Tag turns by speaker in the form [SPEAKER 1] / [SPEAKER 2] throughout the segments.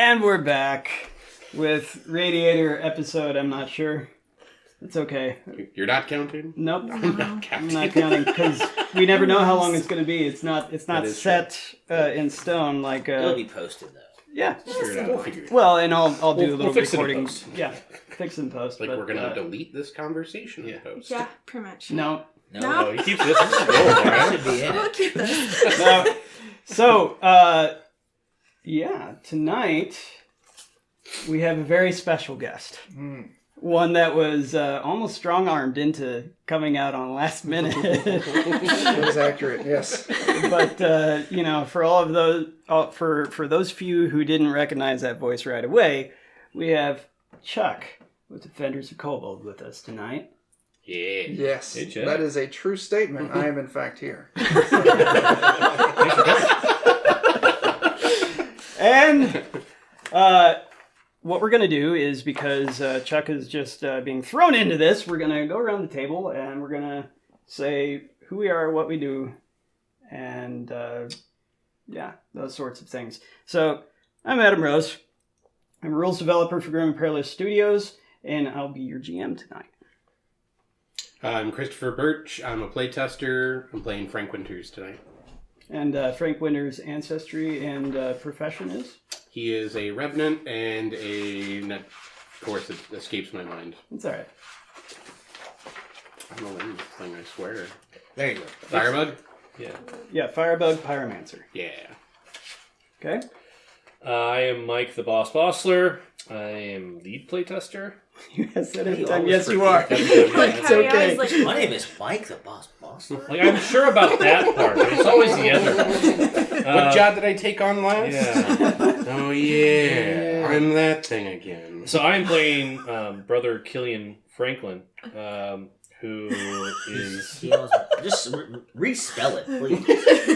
[SPEAKER 1] And we're back with Radiator episode, I'm not sure. It's okay.
[SPEAKER 2] You're not counting?
[SPEAKER 1] Nope.
[SPEAKER 2] No. I'm not counting.
[SPEAKER 1] I'm not counting because we never know how long it's going to be. It's not set in stone like...
[SPEAKER 3] It'll be posted, though.
[SPEAKER 1] Yeah.
[SPEAKER 2] We'll figure it out.
[SPEAKER 1] Well, and I'll do a little
[SPEAKER 4] fix it in
[SPEAKER 1] recording.
[SPEAKER 4] post.
[SPEAKER 1] Yeah, fix it in post.
[SPEAKER 2] Like,
[SPEAKER 1] but,
[SPEAKER 2] we're going to delete this conversation in post.
[SPEAKER 5] Yeah, pretty much.
[SPEAKER 1] No.
[SPEAKER 4] No, he keeps this. Should
[SPEAKER 3] be in
[SPEAKER 5] We'll
[SPEAKER 3] it.
[SPEAKER 5] keep this.
[SPEAKER 1] No. So, yeah, tonight we have a very special guest. One that was almost strong-armed into coming out on last minute.
[SPEAKER 6] That is accurate, yes.
[SPEAKER 1] But, for all of those, for those few who didn't recognize that voice right away, we have Chuck with Defenders of Kobold with us tonight.
[SPEAKER 2] Yeah.
[SPEAKER 6] Yes,
[SPEAKER 4] Hey, Chuck.
[SPEAKER 6] that is a true statement. I am, in fact, here.
[SPEAKER 1] And what we're going to do is, because Chuck is just being thrown into this, we're going to go around the table and we're going to say who we are, what we do, and those sorts of things. So, I'm Adam Rose. I'm a rules developer for Grim and Perilous Studios, and I'll be your GM tonight.
[SPEAKER 2] I'm Christopher Birch. I'm a playtester. I'm playing Frank Winters tonight.
[SPEAKER 1] And Frank Winter's ancestry and profession is?
[SPEAKER 2] He is a Revenant and of course, it escapes my mind.
[SPEAKER 1] It's all right.
[SPEAKER 2] I don't know this thing, I swear.
[SPEAKER 3] There you go.
[SPEAKER 2] Firebug?
[SPEAKER 1] Yeah, Firebug, Pyromancer.
[SPEAKER 2] Yeah.
[SPEAKER 1] Okay?
[SPEAKER 4] I am Mike the Boss Bossaller. I am lead playtester.
[SPEAKER 1] You have said it every
[SPEAKER 3] You
[SPEAKER 1] time.
[SPEAKER 3] always
[SPEAKER 1] Yes, you are.
[SPEAKER 3] forget.
[SPEAKER 1] It's
[SPEAKER 5] How you
[SPEAKER 1] okay.
[SPEAKER 5] always, like,
[SPEAKER 3] My name is Mike the Boss Bossaller.
[SPEAKER 4] Like, I'm sure about that part, but it's always the other.
[SPEAKER 2] What job did I take on last?
[SPEAKER 4] Yeah.
[SPEAKER 2] Oh, yeah. I'm that thing again.
[SPEAKER 4] So I'm playing brother Kileen Franklin, who is...
[SPEAKER 3] He always, just respell it, please.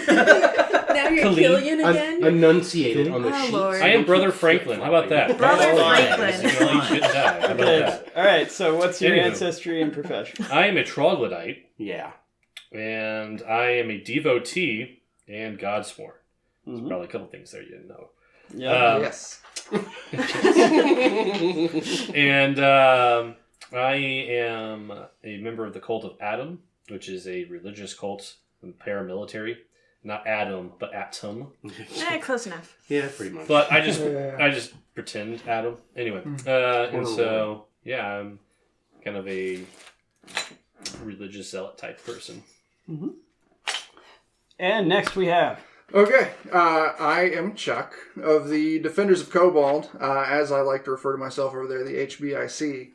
[SPEAKER 5] now you're
[SPEAKER 4] Kileen.
[SPEAKER 5] Killian again?
[SPEAKER 2] Enunciate it on the
[SPEAKER 5] Oh,
[SPEAKER 2] sheet.
[SPEAKER 5] Lord.
[SPEAKER 4] I am brother Franklin. How about that?
[SPEAKER 5] Brother
[SPEAKER 3] Franklin.
[SPEAKER 4] You shouldn't die. How about
[SPEAKER 1] Okay.
[SPEAKER 4] that?
[SPEAKER 1] All right, so what's your
[SPEAKER 4] Anywho.
[SPEAKER 1] ancestry and profession?
[SPEAKER 4] I am a Troglodyte,
[SPEAKER 2] Yeah.
[SPEAKER 4] and I am a Devotee and Godsworn. There's
[SPEAKER 1] Mhm.
[SPEAKER 4] probably a couple things there you didn't know.
[SPEAKER 1] Yeah.
[SPEAKER 6] Yes.
[SPEAKER 4] And I am a member of the Cult of Adam, which is a religious cult and paramilitary. Not Adam, but Atom.
[SPEAKER 5] Close enough.
[SPEAKER 2] Yeah, pretty much.
[SPEAKER 4] But I
[SPEAKER 6] Yeah.
[SPEAKER 4] just pretend Adam. Anyway,
[SPEAKER 2] Or
[SPEAKER 4] and so yeah, I'm kind of a religious zealot type person.
[SPEAKER 1] And next we have...
[SPEAKER 6] Okay, I am Chuck of the Defenders of Kobold, as I like to refer to myself over there, the HBIC.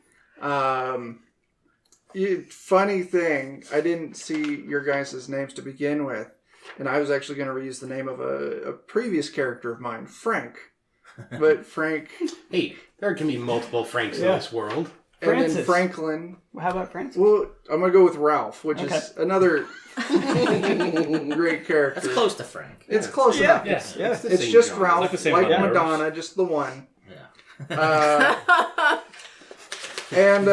[SPEAKER 6] Funny thing, I didn't see your guys' names to begin with, and I was actually going to reuse the name of a previous character of mine, Frank. But Frank...
[SPEAKER 2] Hey, there can be multiple Franks in this world.
[SPEAKER 6] And then
[SPEAKER 1] Francis.
[SPEAKER 6] Franklin...
[SPEAKER 1] How about Francis?
[SPEAKER 6] Well, I'm going to go with Ralph, which
[SPEAKER 1] Okay.
[SPEAKER 6] is another great character.
[SPEAKER 3] That's close to Frank.
[SPEAKER 6] It's close enough.
[SPEAKER 4] Yes.
[SPEAKER 1] Yeah.
[SPEAKER 2] the
[SPEAKER 6] It's
[SPEAKER 2] same
[SPEAKER 6] just
[SPEAKER 2] genre.
[SPEAKER 6] Ralph,
[SPEAKER 4] Like the same
[SPEAKER 6] like
[SPEAKER 4] letters.
[SPEAKER 6] Madonna, just the one.
[SPEAKER 3] Yeah.
[SPEAKER 6] And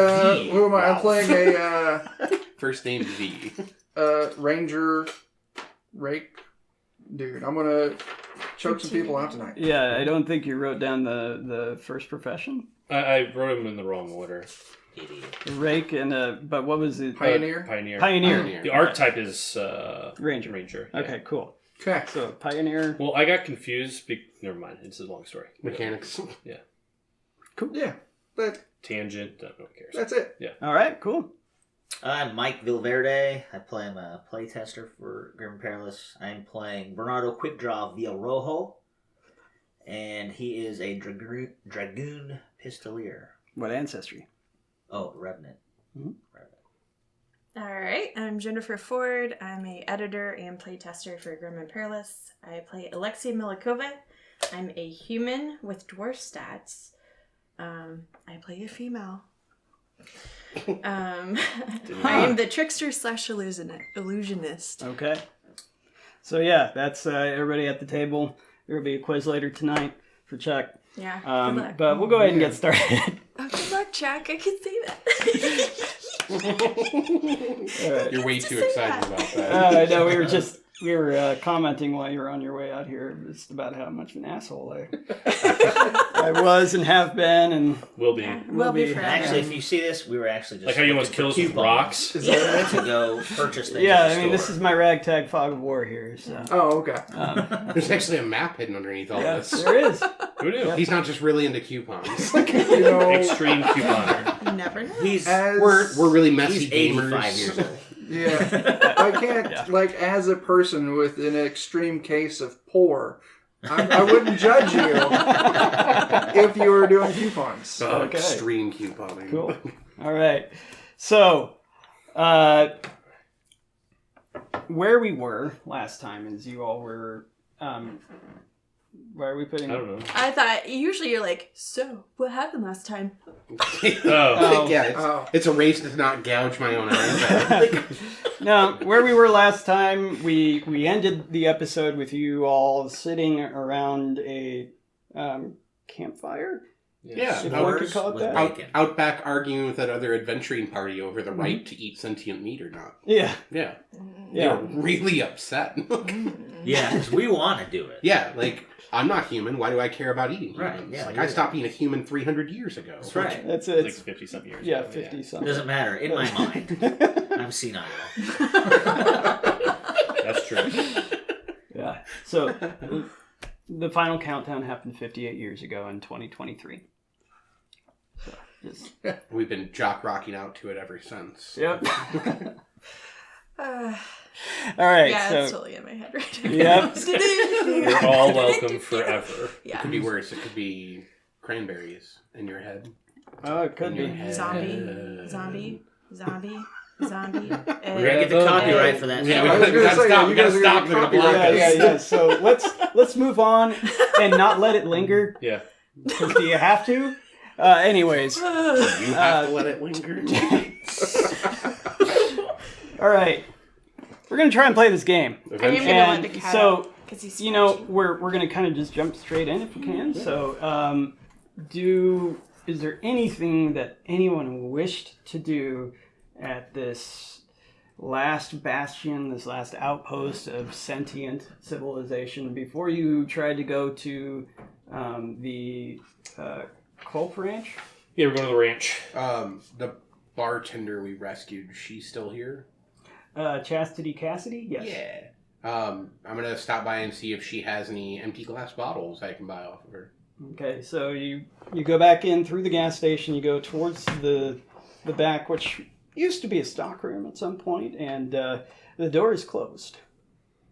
[SPEAKER 6] who am I? I'm
[SPEAKER 2] Ralph.
[SPEAKER 6] playing a
[SPEAKER 2] First name V.
[SPEAKER 6] ranger rake dude. I'm gonna choke some people out tonight.
[SPEAKER 1] Yeah, I don't think you wrote down the first profession.
[SPEAKER 4] I wrote them in the wrong order.
[SPEAKER 3] Idiot.
[SPEAKER 1] Rake and but what was it?
[SPEAKER 6] Pioneer.
[SPEAKER 4] Pioneer.
[SPEAKER 1] Pioneer.
[SPEAKER 4] The archetype is
[SPEAKER 1] Ranger.
[SPEAKER 4] Ranger. Yeah.
[SPEAKER 1] Okay, cool.
[SPEAKER 6] Okay.
[SPEAKER 1] So Pioneer.
[SPEAKER 4] Well, I got confused. Never mind. It's a long story.
[SPEAKER 2] Mechanics.
[SPEAKER 6] Yeah.
[SPEAKER 4] Tangent. No one cares.
[SPEAKER 6] That's it.
[SPEAKER 1] All right, cool.
[SPEAKER 3] I'm Mike Villaverde. I'm a playtester for Grim and Perilous. I'm playing Bernardo Quickdraw via Rojo, and he is a Dragoon Pistolier.
[SPEAKER 1] What ancestry?
[SPEAKER 3] Oh, Revenant.
[SPEAKER 1] Mhm.
[SPEAKER 5] All right, I'm Jennifer Ford. I'm a editor and playtester for Grim and Perilous. I play Alexia Millakova. I'm a human with dwarf stats. I play a female. I am the Trickster / Illusionist.
[SPEAKER 1] Okay. So yeah, that's everybody at the table. There will be a quiz later tonight for Chuck.
[SPEAKER 5] Yeah, good luck.
[SPEAKER 1] But we'll go ahead and get started.
[SPEAKER 5] Oh, good luck, Jack. I can see that.
[SPEAKER 1] All right.
[SPEAKER 2] You're way too excited about that.
[SPEAKER 1] I know we were just we were commenting while you were on your way out here just about how much of an asshole I was and have been and
[SPEAKER 4] Will be.
[SPEAKER 5] Will be forever.
[SPEAKER 3] Actually, if you see this, we were actually just
[SPEAKER 4] Like how you almost kill us with rocks.
[SPEAKER 3] to go purchase things.
[SPEAKER 1] yeah,
[SPEAKER 3] at the
[SPEAKER 1] I mean, this
[SPEAKER 3] store.
[SPEAKER 1] is my ragtag fog of war here. So
[SPEAKER 6] Oh, okay.
[SPEAKER 2] There's actually a map hidden underneath all
[SPEAKER 1] yeah,
[SPEAKER 2] this.
[SPEAKER 1] there is.
[SPEAKER 4] Who knew?
[SPEAKER 2] He's not just really into coupons.
[SPEAKER 6] You know,
[SPEAKER 4] Extreme couponer.
[SPEAKER 5] You never know.
[SPEAKER 3] He's
[SPEAKER 6] as
[SPEAKER 2] we're really messy
[SPEAKER 3] he's
[SPEAKER 2] gamers.
[SPEAKER 3] 85 years old.
[SPEAKER 6] yeah, I can't like as a person with an extreme case of poor. I wouldn't judge you if you were doing coupons.
[SPEAKER 2] Oh,
[SPEAKER 1] Okay.
[SPEAKER 2] extreme couponing.
[SPEAKER 1] Cool. All right. So, where we were last time is you all were. Where are we putting?
[SPEAKER 4] I don't know.
[SPEAKER 5] I thought usually you're like, so what happened last time?
[SPEAKER 4] Oh.
[SPEAKER 2] Yeah, it's a race to not gouge my own eyes out.
[SPEAKER 1] No, where we were last time, we ended the episode with you all sitting around a campfire.
[SPEAKER 2] Yeah,
[SPEAKER 1] If
[SPEAKER 2] out-
[SPEAKER 1] one could call it
[SPEAKER 3] with
[SPEAKER 1] that.
[SPEAKER 2] out,
[SPEAKER 3] bacon.
[SPEAKER 2] out back arguing with that other adventuring party over the right to eat sentient meat or not.
[SPEAKER 1] Yeah,
[SPEAKER 2] Yeah. They
[SPEAKER 1] yeah.
[SPEAKER 2] were really upset.
[SPEAKER 3] Yeah, because we want to do it.
[SPEAKER 2] Yeah, like, I'm not human. Why do I care about eating
[SPEAKER 3] Right,
[SPEAKER 2] humans?
[SPEAKER 3] yeah,
[SPEAKER 2] like,
[SPEAKER 3] you're-
[SPEAKER 2] I stopped being a human 300 years ago.
[SPEAKER 3] That's right.
[SPEAKER 1] That's
[SPEAKER 4] It's
[SPEAKER 1] it.
[SPEAKER 4] like 50-something years
[SPEAKER 1] Yeah,
[SPEAKER 4] ago.
[SPEAKER 1] 50
[SPEAKER 3] It
[SPEAKER 1] something.
[SPEAKER 3] doesn't matter. In my mind, I'm senile.
[SPEAKER 4] That's true.
[SPEAKER 1] Yeah. So the final countdown happened 58 years ago in 2023. So just
[SPEAKER 2] We've been jock rocking out to it ever since.
[SPEAKER 1] yep.
[SPEAKER 5] Uh,
[SPEAKER 1] All right.
[SPEAKER 5] yeah,
[SPEAKER 1] so
[SPEAKER 5] it's totally in my head right now.
[SPEAKER 1] Yep.
[SPEAKER 4] You're all welcome forever.
[SPEAKER 2] It
[SPEAKER 5] Yeah.
[SPEAKER 2] could be worse. It could be cranberries in your head.
[SPEAKER 1] oh, it could
[SPEAKER 2] In your
[SPEAKER 1] be.
[SPEAKER 2] head.
[SPEAKER 5] Zombie.
[SPEAKER 3] We're gonna get the
[SPEAKER 4] Yeah,
[SPEAKER 3] copyright for that.
[SPEAKER 2] Yeah,
[SPEAKER 6] I was
[SPEAKER 2] we
[SPEAKER 6] gonna
[SPEAKER 2] gotta
[SPEAKER 6] say,
[SPEAKER 2] stop.
[SPEAKER 6] you
[SPEAKER 2] We gotta
[SPEAKER 6] guys are
[SPEAKER 2] stop.
[SPEAKER 6] gonna
[SPEAKER 2] They're gonna
[SPEAKER 6] get
[SPEAKER 2] block
[SPEAKER 1] Yeah,
[SPEAKER 2] us.
[SPEAKER 1] yeah. So let's move on and not let it linger.
[SPEAKER 4] Yeah.
[SPEAKER 1] 'Cause do you have to? Anyways.
[SPEAKER 2] You have to let it linger.
[SPEAKER 1] All right. We're gonna try and play this game.
[SPEAKER 5] I am gonna let
[SPEAKER 1] And
[SPEAKER 5] the cat
[SPEAKER 1] so,
[SPEAKER 5] out, 'cause he's
[SPEAKER 1] you know,
[SPEAKER 5] scratchy.
[SPEAKER 1] we're gonna kind of just jump straight in if we can. So, is there anything that anyone wished to do at this last bastion, this last outpost of sentient civilization before you tried to go to the Culp Ranch?
[SPEAKER 4] Yeah, we're going to the ranch.
[SPEAKER 2] The bartender we rescued, she's still here?
[SPEAKER 1] Chastity Cassidy? Yes.
[SPEAKER 2] Yeah. I'm gonna stop by and see if she has any empty glass bottles I can buy off of her.
[SPEAKER 1] Okay, so you go back in through the gas station, you go towards the back, which used to be a stockroom at some point, and the door is closed.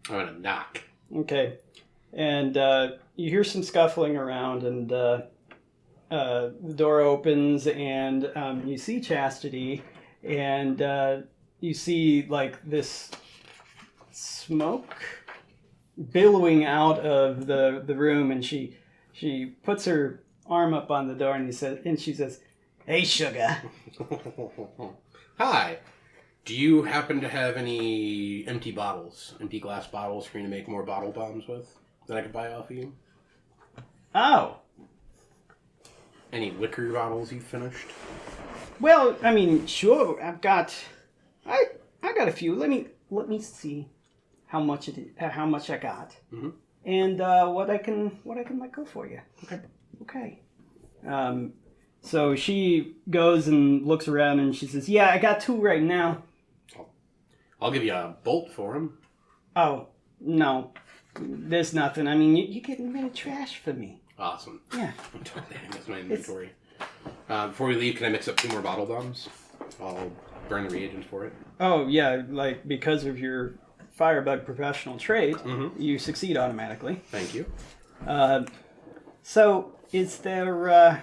[SPEAKER 2] I'm gonna knock.
[SPEAKER 1] Okay, and you hear some scuffling around, and the door opens, and you see Chastity, and you see like this smoke billowing out of the room, and she puts her arm up on the door, and she says, "Hey, sugar."
[SPEAKER 2] Hi. Do you happen to have any empty glass bottles for me to make more bottle bombs with that I could buy off of you?
[SPEAKER 1] Oh,
[SPEAKER 2] Any liquor bottles you finished?
[SPEAKER 1] well, I mean, sure. I got a few. Let me see how much I got,
[SPEAKER 2] Mhm.
[SPEAKER 1] and what I can let go for you. Okay. So she goes and looks around, and she says, "Yeah, I got 2 right now."
[SPEAKER 2] I'll give you a bolt for them.
[SPEAKER 1] Oh no, there's nothing. I mean, you're getting rid of trash for me.
[SPEAKER 2] Awesome.
[SPEAKER 1] Yeah.
[SPEAKER 2] I'm totally adding this to my inventory. Before we leave, can I mix up 2 more bottle bombs? I'll burn the reagents for it.
[SPEAKER 1] Oh yeah, like because of your Firebug professional trait,
[SPEAKER 2] Mhm.
[SPEAKER 1] you succeed automatically.
[SPEAKER 2] Thank you.
[SPEAKER 1] So, is there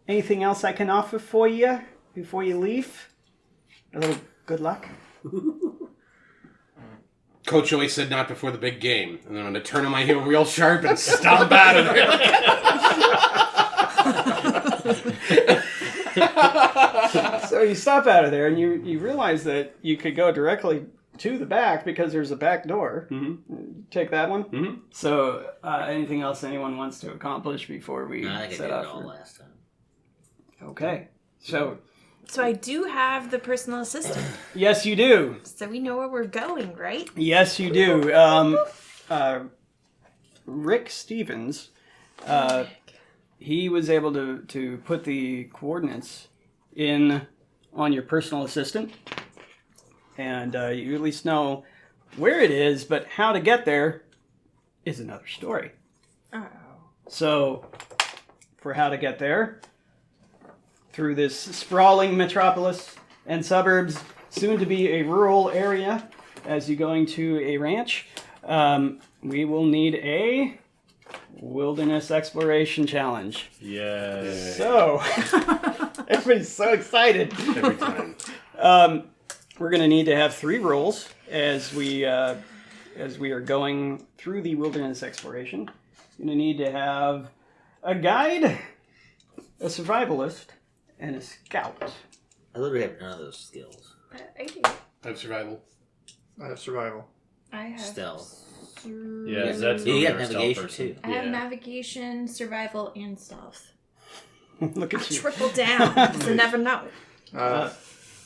[SPEAKER 1] anything else I can offer for you before you leave? A little good luck.
[SPEAKER 2] Coach always said not before the big game, and then I'm going to turn on my heel real sharp and stomp out of there.
[SPEAKER 1] So you stop out of there, and you realize that you could go directly to the back because there's a back door.
[SPEAKER 2] Mm-hmm.
[SPEAKER 1] Take that one.
[SPEAKER 2] Mm-hmm.
[SPEAKER 1] So, anything else anyone wants to accomplish before we
[SPEAKER 3] No, I think I
[SPEAKER 1] set
[SPEAKER 3] did it
[SPEAKER 1] out
[SPEAKER 3] all
[SPEAKER 1] for?
[SPEAKER 3] last time.
[SPEAKER 1] Okay. So,
[SPEAKER 5] So I do have the personal assistant.
[SPEAKER 1] Yes, you do.
[SPEAKER 5] So we know where we're going, right?
[SPEAKER 1] Yes, you do. Rick Stevens, he was able to put the coordinates in on your personal assistant, and you at least know where it is, but how to get there is another story.
[SPEAKER 5] Oh.
[SPEAKER 1] So, for how to get there, through this sprawling metropolis and suburbs, soon to be a rural area, as you're going to a ranch, we will need a wilderness exploration challenge.
[SPEAKER 4] Yes.
[SPEAKER 1] So, everybody's so excited.
[SPEAKER 2] Every time.
[SPEAKER 1] We're going to need to have 3 rolls as we are going through the wilderness exploration. You're going to need to have a guide, a survivalist, and a scout.
[SPEAKER 3] I literally have none of those skills.
[SPEAKER 5] I do.
[SPEAKER 2] I have survival.
[SPEAKER 6] I have survival.
[SPEAKER 5] I have
[SPEAKER 3] Stealth.
[SPEAKER 4] Yeah, that's
[SPEAKER 3] You got
[SPEAKER 4] our stealth
[SPEAKER 3] navigation,
[SPEAKER 4] person.
[SPEAKER 3] too.
[SPEAKER 5] I have
[SPEAKER 4] Yeah.
[SPEAKER 5] navigation, survival, and stealth.
[SPEAKER 1] Look
[SPEAKER 5] I
[SPEAKER 1] at you.
[SPEAKER 5] triple down, so never know.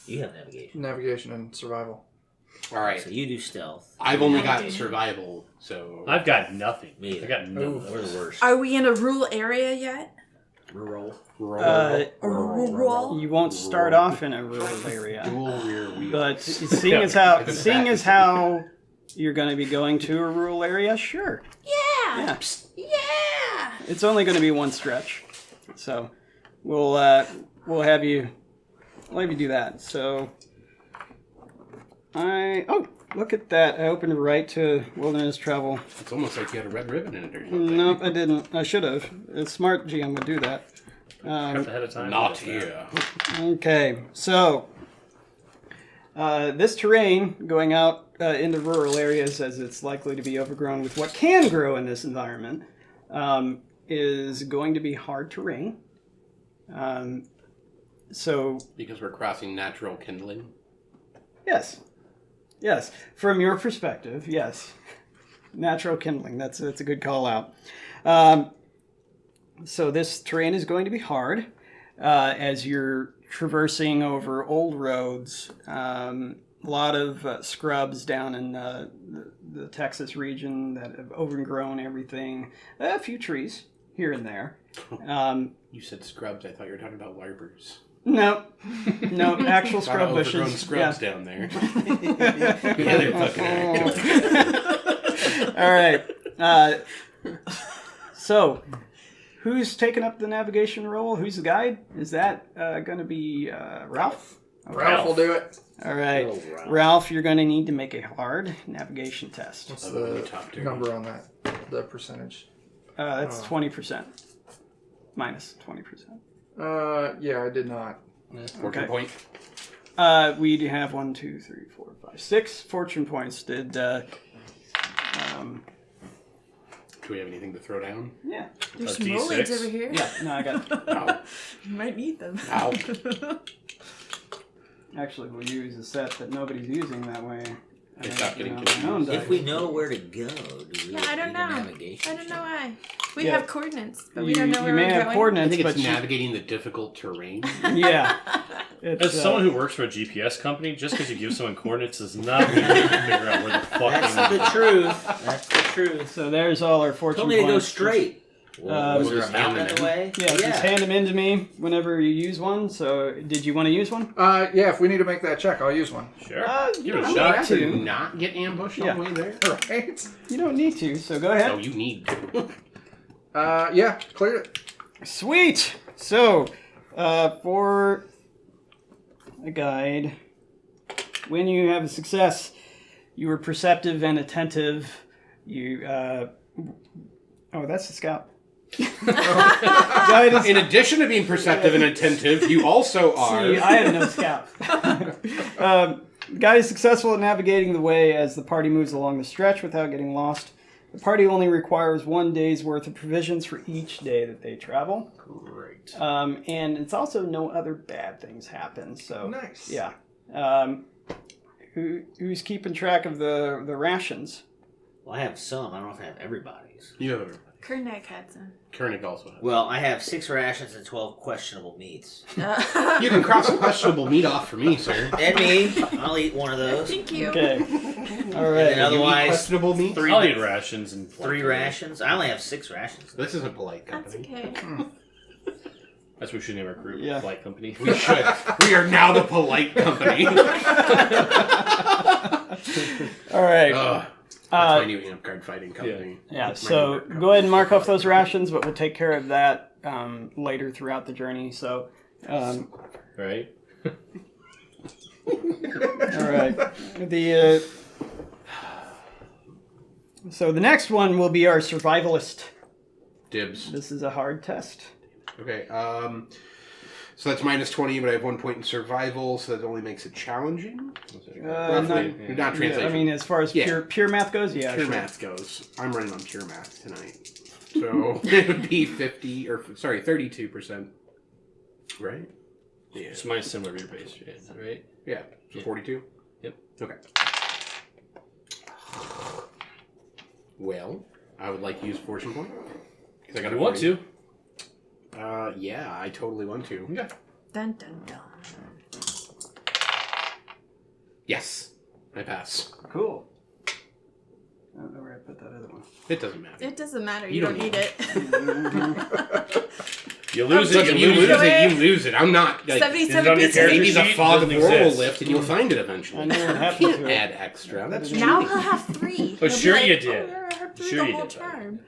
[SPEAKER 3] You have navigation.
[SPEAKER 6] Navigation and survival.
[SPEAKER 2] All right.
[SPEAKER 3] So you do stealth.
[SPEAKER 2] I've only got
[SPEAKER 5] Navigation.
[SPEAKER 2] survival, so
[SPEAKER 4] I've got nothing.
[SPEAKER 3] Me
[SPEAKER 4] I got no.
[SPEAKER 3] We're the worst.
[SPEAKER 5] Are we in a rural area yet?
[SPEAKER 3] Rural.
[SPEAKER 5] Rural?
[SPEAKER 1] You won't start off in a rural area.
[SPEAKER 2] dual rear wheels.
[SPEAKER 1] But seeing as how you're going to be going to a rural area, sure.
[SPEAKER 5] Yeah.
[SPEAKER 1] Yeah.
[SPEAKER 5] Yeah.
[SPEAKER 1] It's only going to be one stretch. So we'll have you do that. So look at that. I opened right to wilderness travel.
[SPEAKER 2] It's almost like you had a red ribbon in it or something.
[SPEAKER 1] Nope, I didn't. I should have. A smart GM would do that.
[SPEAKER 4] Ahead of time.
[SPEAKER 2] Not here.
[SPEAKER 1] Okay, so this terrain going out into rural areas, as it's likely to be overgrown with what can grow in this environment, is going to be hard terrain. So
[SPEAKER 2] Because we're crossing natural kindling.
[SPEAKER 1] yes, from your perspective, yes, natural kindling. That's a good call out. So this terrain is going to be hard as you're traversing over old roads. A lot of scrubs down in the Texas region that have overgrown everything. A few trees here and there.
[SPEAKER 2] You said scrubs. I thought you were talking about larbers.
[SPEAKER 1] No, actual
[SPEAKER 2] A lot
[SPEAKER 1] scrub
[SPEAKER 2] of overgrown
[SPEAKER 1] bushes.
[SPEAKER 2] scrubs down there. Yeah, they're fucking
[SPEAKER 1] All right. So, who's taking up the navigation role? Who's the guide? Is that going to be Ralph?
[SPEAKER 6] Ralph will do it.
[SPEAKER 1] All right.
[SPEAKER 3] Oh, Ralph.
[SPEAKER 1] Ralph, you're going to need to make a hard navigation test.
[SPEAKER 6] What's
[SPEAKER 2] Other than
[SPEAKER 6] the
[SPEAKER 2] the top tier.
[SPEAKER 6] number on that? The percentage?
[SPEAKER 1] That's 20%. Minus 20%.
[SPEAKER 6] Yeah, I did not.
[SPEAKER 2] Fortune
[SPEAKER 1] Okay.
[SPEAKER 2] point.
[SPEAKER 1] We do have 1, 2, 3, 4, 5, 6 fortune points. Did
[SPEAKER 2] Do we have anything to throw down?
[SPEAKER 1] yeah.
[SPEAKER 5] There's
[SPEAKER 4] A
[SPEAKER 5] some
[SPEAKER 4] D6?
[SPEAKER 5] rollings over here.
[SPEAKER 1] Yeah, no, I got
[SPEAKER 2] Ow.
[SPEAKER 5] You might need them.
[SPEAKER 2] Ow.
[SPEAKER 1] Actually, we'll use a set that nobody's using that way.
[SPEAKER 2] They stop getting
[SPEAKER 1] My
[SPEAKER 2] confused.
[SPEAKER 1] own
[SPEAKER 3] If
[SPEAKER 1] dice.
[SPEAKER 3] we know where to go, do we
[SPEAKER 5] Yeah, I don't
[SPEAKER 3] need
[SPEAKER 5] know.
[SPEAKER 3] a navigation?
[SPEAKER 5] I don't know why. We
[SPEAKER 1] Yeah.
[SPEAKER 5] have coordinates, but we
[SPEAKER 1] You-
[SPEAKER 5] don't know
[SPEAKER 1] you
[SPEAKER 5] where
[SPEAKER 1] may
[SPEAKER 5] we're
[SPEAKER 1] have
[SPEAKER 5] going.
[SPEAKER 2] I
[SPEAKER 1] coordinates,
[SPEAKER 2] think it's
[SPEAKER 1] but you-
[SPEAKER 2] navigating the difficult terrain.
[SPEAKER 1] yeah. It's,
[SPEAKER 4] As someone who works for a GPS company, just because you give someone coordinates does not mean you can figure out where the fuck
[SPEAKER 3] That's
[SPEAKER 4] they
[SPEAKER 3] the
[SPEAKER 4] are.
[SPEAKER 3] truth. That's the truth.
[SPEAKER 1] so there's all our fortune
[SPEAKER 3] Told me to go
[SPEAKER 1] points.
[SPEAKER 3] straight. Well, was
[SPEAKER 2] We'll
[SPEAKER 3] there a
[SPEAKER 2] just hand
[SPEAKER 3] mountain
[SPEAKER 2] them
[SPEAKER 3] in the way?
[SPEAKER 1] Yeah, just hand them in to me whenever you use one. So, did you want to use one?
[SPEAKER 6] Yeah, if we need to make that check, I'll use one.
[SPEAKER 4] Sure.
[SPEAKER 1] You
[SPEAKER 4] Give it a
[SPEAKER 1] don't
[SPEAKER 4] shot.
[SPEAKER 1] need
[SPEAKER 2] To
[SPEAKER 1] to.
[SPEAKER 2] not get ambushed
[SPEAKER 1] Yeah.
[SPEAKER 2] on the way there?
[SPEAKER 6] Right?
[SPEAKER 1] You don't need to. So go ahead.
[SPEAKER 2] Oh, you need to.
[SPEAKER 6] Yeah, cleared it.
[SPEAKER 1] Sweet. So, for a guide, when you have a success, you are perceptive and attentive. You. Oh, that's the scout. Guide is
[SPEAKER 2] In addition to being perceptive and attentive, you also are.
[SPEAKER 1] See, I have no scout. Guide is successful at navigating the way as the party moves along the stretch without getting lost. The party only requires 1 day's worth of provisions for each day that they travel.
[SPEAKER 4] Great.
[SPEAKER 1] And it's also no other bad things happen. So
[SPEAKER 6] Nice.
[SPEAKER 1] yeah. Who's keeping track of the rations?
[SPEAKER 3] Well, I have some. I don't know if I have everybody's.
[SPEAKER 2] You have everybody.
[SPEAKER 5] Kernig had some.
[SPEAKER 2] Kernig also has.
[SPEAKER 3] Well, I have 6 rations and 12 questionable meats.
[SPEAKER 2] You can cross a questionable meat off for me, sir.
[SPEAKER 3] And me. I'll eat one of those.
[SPEAKER 5] Thank you.
[SPEAKER 1] Okay. All
[SPEAKER 3] And
[SPEAKER 1] right.
[SPEAKER 3] otherwise,
[SPEAKER 2] questionable meat?
[SPEAKER 4] I'll eat rations and
[SPEAKER 3] 3 rations. I only have 6 rations.
[SPEAKER 2] This isn't polite
[SPEAKER 5] That's
[SPEAKER 2] company.
[SPEAKER 5] okay.
[SPEAKER 4] That's what we should name our group.
[SPEAKER 1] Yeah.
[SPEAKER 4] Flight company.
[SPEAKER 2] We should. We are now the polite company.
[SPEAKER 1] All right.
[SPEAKER 2] That's my new amp card fighting company.
[SPEAKER 1] Yeah,
[SPEAKER 2] My
[SPEAKER 1] so
[SPEAKER 2] new
[SPEAKER 1] go ahead and mark off those rations, but we'll take care of that later throughout the journey. So,
[SPEAKER 4] Right?
[SPEAKER 1] all right. So the next one will be our survivalist.
[SPEAKER 2] Dibs.
[SPEAKER 1] This is a hard test.
[SPEAKER 2] Okay, so that's minus 20, but I have 1 point in survival, so that only makes it challenging. Roughly. Not translation.
[SPEAKER 1] Yeah, I mean, as far as pure math goes, yeah.
[SPEAKER 2] Pure
[SPEAKER 1] sure.
[SPEAKER 2] math goes. I'm running on pure math tonight. So it would be 32%. Right? Yeah.
[SPEAKER 4] It's my similar to your base, right?
[SPEAKER 2] Yeah. So 42?
[SPEAKER 4] Yep.
[SPEAKER 2] Okay. Well, I would like to use fortune point. I got
[SPEAKER 4] You want to?
[SPEAKER 2] Yeah, I totally want to.
[SPEAKER 4] Yeah.
[SPEAKER 5] Dun dun dun.
[SPEAKER 2] Yes. I pass.
[SPEAKER 1] Cool. I don't know where I put that other one.
[SPEAKER 2] It doesn't matter.
[SPEAKER 5] It doesn't matter.
[SPEAKER 2] You
[SPEAKER 5] You don't
[SPEAKER 2] don't
[SPEAKER 5] need it.
[SPEAKER 4] You lose
[SPEAKER 2] Look,
[SPEAKER 4] it,
[SPEAKER 2] you lose
[SPEAKER 5] it.
[SPEAKER 2] it, you lose it. I'm not... Like,
[SPEAKER 5] 77
[SPEAKER 4] on your
[SPEAKER 5] pieces.
[SPEAKER 4] character
[SPEAKER 2] maybe the
[SPEAKER 4] sheet
[SPEAKER 2] fog of
[SPEAKER 4] doesn't
[SPEAKER 2] war will
[SPEAKER 4] exist.
[SPEAKER 2] lift and you'll find it
[SPEAKER 1] I
[SPEAKER 2] eventually.
[SPEAKER 1] know what happened to it.
[SPEAKER 2] Add extra. That's
[SPEAKER 5] Now
[SPEAKER 2] cheating.
[SPEAKER 5] he'll have 3.
[SPEAKER 4] Oh,
[SPEAKER 5] He'll be
[SPEAKER 4] sure
[SPEAKER 5] like,
[SPEAKER 4] you did.
[SPEAKER 5] Oh, yeah, I had 3
[SPEAKER 4] Sure
[SPEAKER 5] the
[SPEAKER 4] you
[SPEAKER 5] whole
[SPEAKER 4] did.
[SPEAKER 5] time.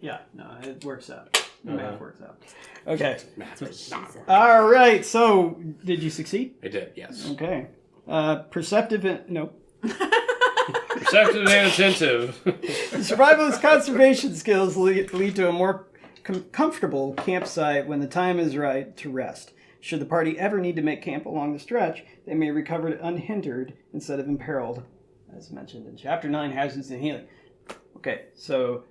[SPEAKER 1] Yeah, no, it works out. The math works out. Okay.
[SPEAKER 2] Math is not working.
[SPEAKER 1] All right. So, did you succeed?
[SPEAKER 2] I did, yes.
[SPEAKER 1] Okay. Perceptive. Nope.
[SPEAKER 4] Perceptive and attentive.
[SPEAKER 1] Survivalist conservation skills lead to a more comfortable campsite when the time is right to rest. Should the party ever need to make camp along the stretch, they may recover it unhindered instead of imperiled, as mentioned in Chapter 9, Hazards and Healing. Okay, so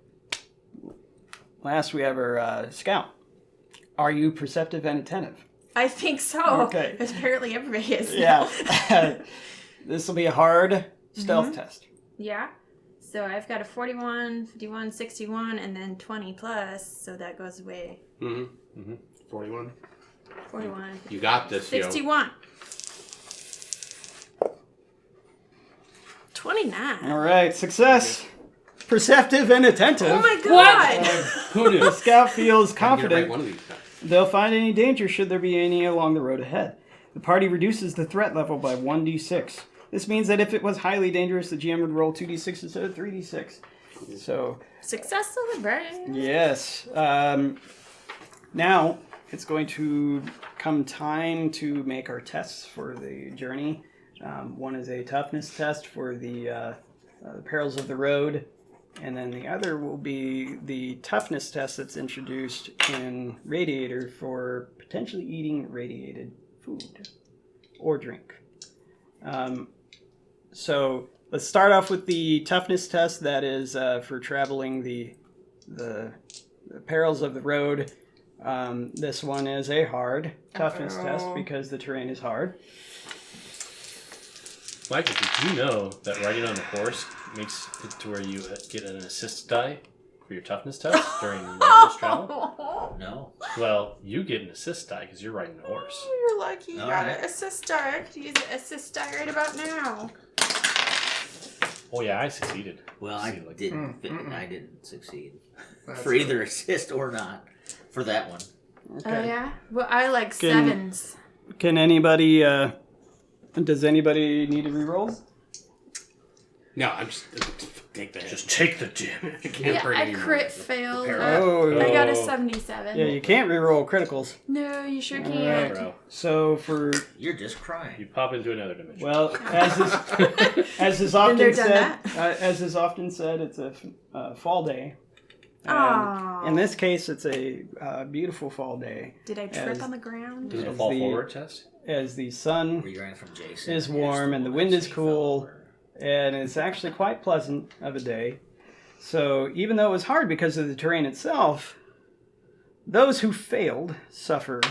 [SPEAKER 1] last we have our scout. Are you perceptive and attentive?
[SPEAKER 5] I think so.
[SPEAKER 1] Okay.
[SPEAKER 5] Because apparently everybody is.
[SPEAKER 1] Yeah. This will be a hard stealth test.
[SPEAKER 5] Yeah. So I've got a 41, 51, 61, and then 20 plus, so that goes away.
[SPEAKER 2] 41.
[SPEAKER 5] 41.
[SPEAKER 2] You got this, yo.
[SPEAKER 5] 61. 29.
[SPEAKER 1] All right, success. Perceptive and attentive.
[SPEAKER 5] Oh my god!
[SPEAKER 4] Who knew?
[SPEAKER 1] The scout feels
[SPEAKER 2] I'm gonna write
[SPEAKER 1] confident
[SPEAKER 2] one of these guys.
[SPEAKER 1] they'll find any danger should there be any along the road ahead. The party reduces the threat level by 1d6. This means that if it was highly dangerous, the GM would roll 2d6 instead of 3d6. So,
[SPEAKER 5] Success celebrate.
[SPEAKER 1] yes. Now, it's going to come time to make our tests for the journey. One is a toughness test for the perils of the road. And then the other will be the toughness test that's introduced in Radiator for potentially eating radiated food or drink. So let's start off with the toughness test that is for traveling the perils of the road. This one is a hard toughness test because the terrain is hard.
[SPEAKER 4] Michael, did you know that riding on a horse makes it to where you get an assist die for your toughness test during wilderness travel?
[SPEAKER 3] No.
[SPEAKER 4] Well, you get an assist die because you're riding a horse.
[SPEAKER 5] You're lucky you
[SPEAKER 3] All
[SPEAKER 5] got
[SPEAKER 3] right.
[SPEAKER 5] an assist die. I could use an assist die right about now.
[SPEAKER 4] Oh yeah, I succeeded.
[SPEAKER 3] Well, I didn't succeed.
[SPEAKER 6] That's
[SPEAKER 3] For either assist or not. For that one.
[SPEAKER 5] Oh yeah? Well, I like
[SPEAKER 1] Can-
[SPEAKER 5] 7s.
[SPEAKER 1] Can anybody, does anybody need to reroll?
[SPEAKER 2] No, I'm just... Take that.
[SPEAKER 4] Just take the damage.
[SPEAKER 2] I can't
[SPEAKER 5] Yeah,
[SPEAKER 2] hurt
[SPEAKER 5] I
[SPEAKER 2] anymore.
[SPEAKER 5] crit failed.
[SPEAKER 1] Oh.
[SPEAKER 5] I got a
[SPEAKER 4] Oh.
[SPEAKER 5] 77.
[SPEAKER 1] Yeah, you can't reroll criticals.
[SPEAKER 5] No, you sure
[SPEAKER 1] Alright.
[SPEAKER 5] can't.
[SPEAKER 4] Bro,
[SPEAKER 1] So for,
[SPEAKER 3] You're just crying.
[SPEAKER 4] you pop into another dimension.
[SPEAKER 1] well, as is
[SPEAKER 5] Been there,
[SPEAKER 1] often
[SPEAKER 5] done
[SPEAKER 1] said, as is often said, it's a fall day.
[SPEAKER 5] Aw.
[SPEAKER 1] In this case, it's a beautiful fall day
[SPEAKER 5] Did I trip
[SPEAKER 1] as-
[SPEAKER 5] on the ground?
[SPEAKER 4] Is it a
[SPEAKER 1] as
[SPEAKER 4] fall
[SPEAKER 1] the-
[SPEAKER 4] forward test?
[SPEAKER 1] as the sun
[SPEAKER 3] Were you running from Jason?
[SPEAKER 1] is warm and the wind is cool, and it's actually quite pleasant of a day. So even though it was hard because of the terrain itself, those who failed suffer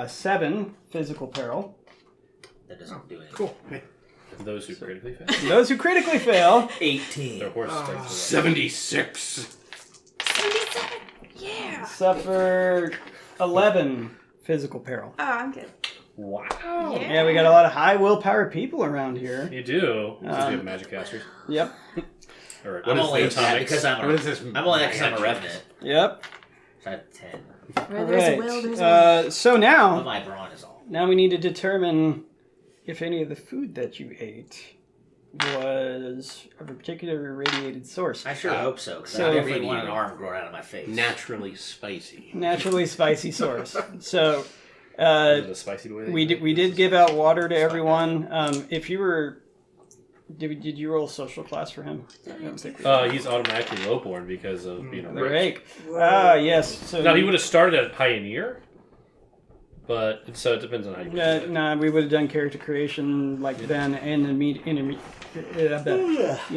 [SPEAKER 1] 7 physical peril.
[SPEAKER 3] That doesn't do anything.
[SPEAKER 2] Cool. Hey.
[SPEAKER 4] Those who critically fail.
[SPEAKER 1] Those who critically fail
[SPEAKER 3] 18.
[SPEAKER 4] Their horse strikes away.
[SPEAKER 2] 76.
[SPEAKER 5] 77. Yeah.
[SPEAKER 1] suffer 11 physical peril.
[SPEAKER 5] Oh, I'm good.
[SPEAKER 4] Wow.
[SPEAKER 1] Yeah, we got a lot of high willpower people around here.
[SPEAKER 4] You do. Since you have magic casters.
[SPEAKER 1] Yep.
[SPEAKER 4] Or
[SPEAKER 3] I'm only at that
[SPEAKER 4] atomics.
[SPEAKER 3] because I'm
[SPEAKER 2] What is this?
[SPEAKER 3] I'm only at because I'm a Revenant.
[SPEAKER 1] Yep.
[SPEAKER 3] So I have 10.
[SPEAKER 5] Where there's a
[SPEAKER 1] Right.
[SPEAKER 5] will, there's a way.
[SPEAKER 1] So
[SPEAKER 3] But
[SPEAKER 1] now
[SPEAKER 3] my brawn is all.
[SPEAKER 1] we need to determine if any of the food that you ate was of a particular irradiated source.
[SPEAKER 3] I sure hope so, because
[SPEAKER 1] So-
[SPEAKER 3] I definitely want an arm growing out of my face.
[SPEAKER 2] Naturally spicy.
[SPEAKER 1] Naturally spicy source. So
[SPEAKER 4] Is it a spicy boy?
[SPEAKER 1] we did give out water to everyone. If you were... Did you roll social class for him? I don't think we did.
[SPEAKER 4] He's automatically lowborn because of being a rake.
[SPEAKER 1] Rake. Ah, yes. So
[SPEAKER 4] Now, he would have started at Pioneer, but so it depends on how you do it.
[SPEAKER 1] Nah, we would have done character creation like then and you know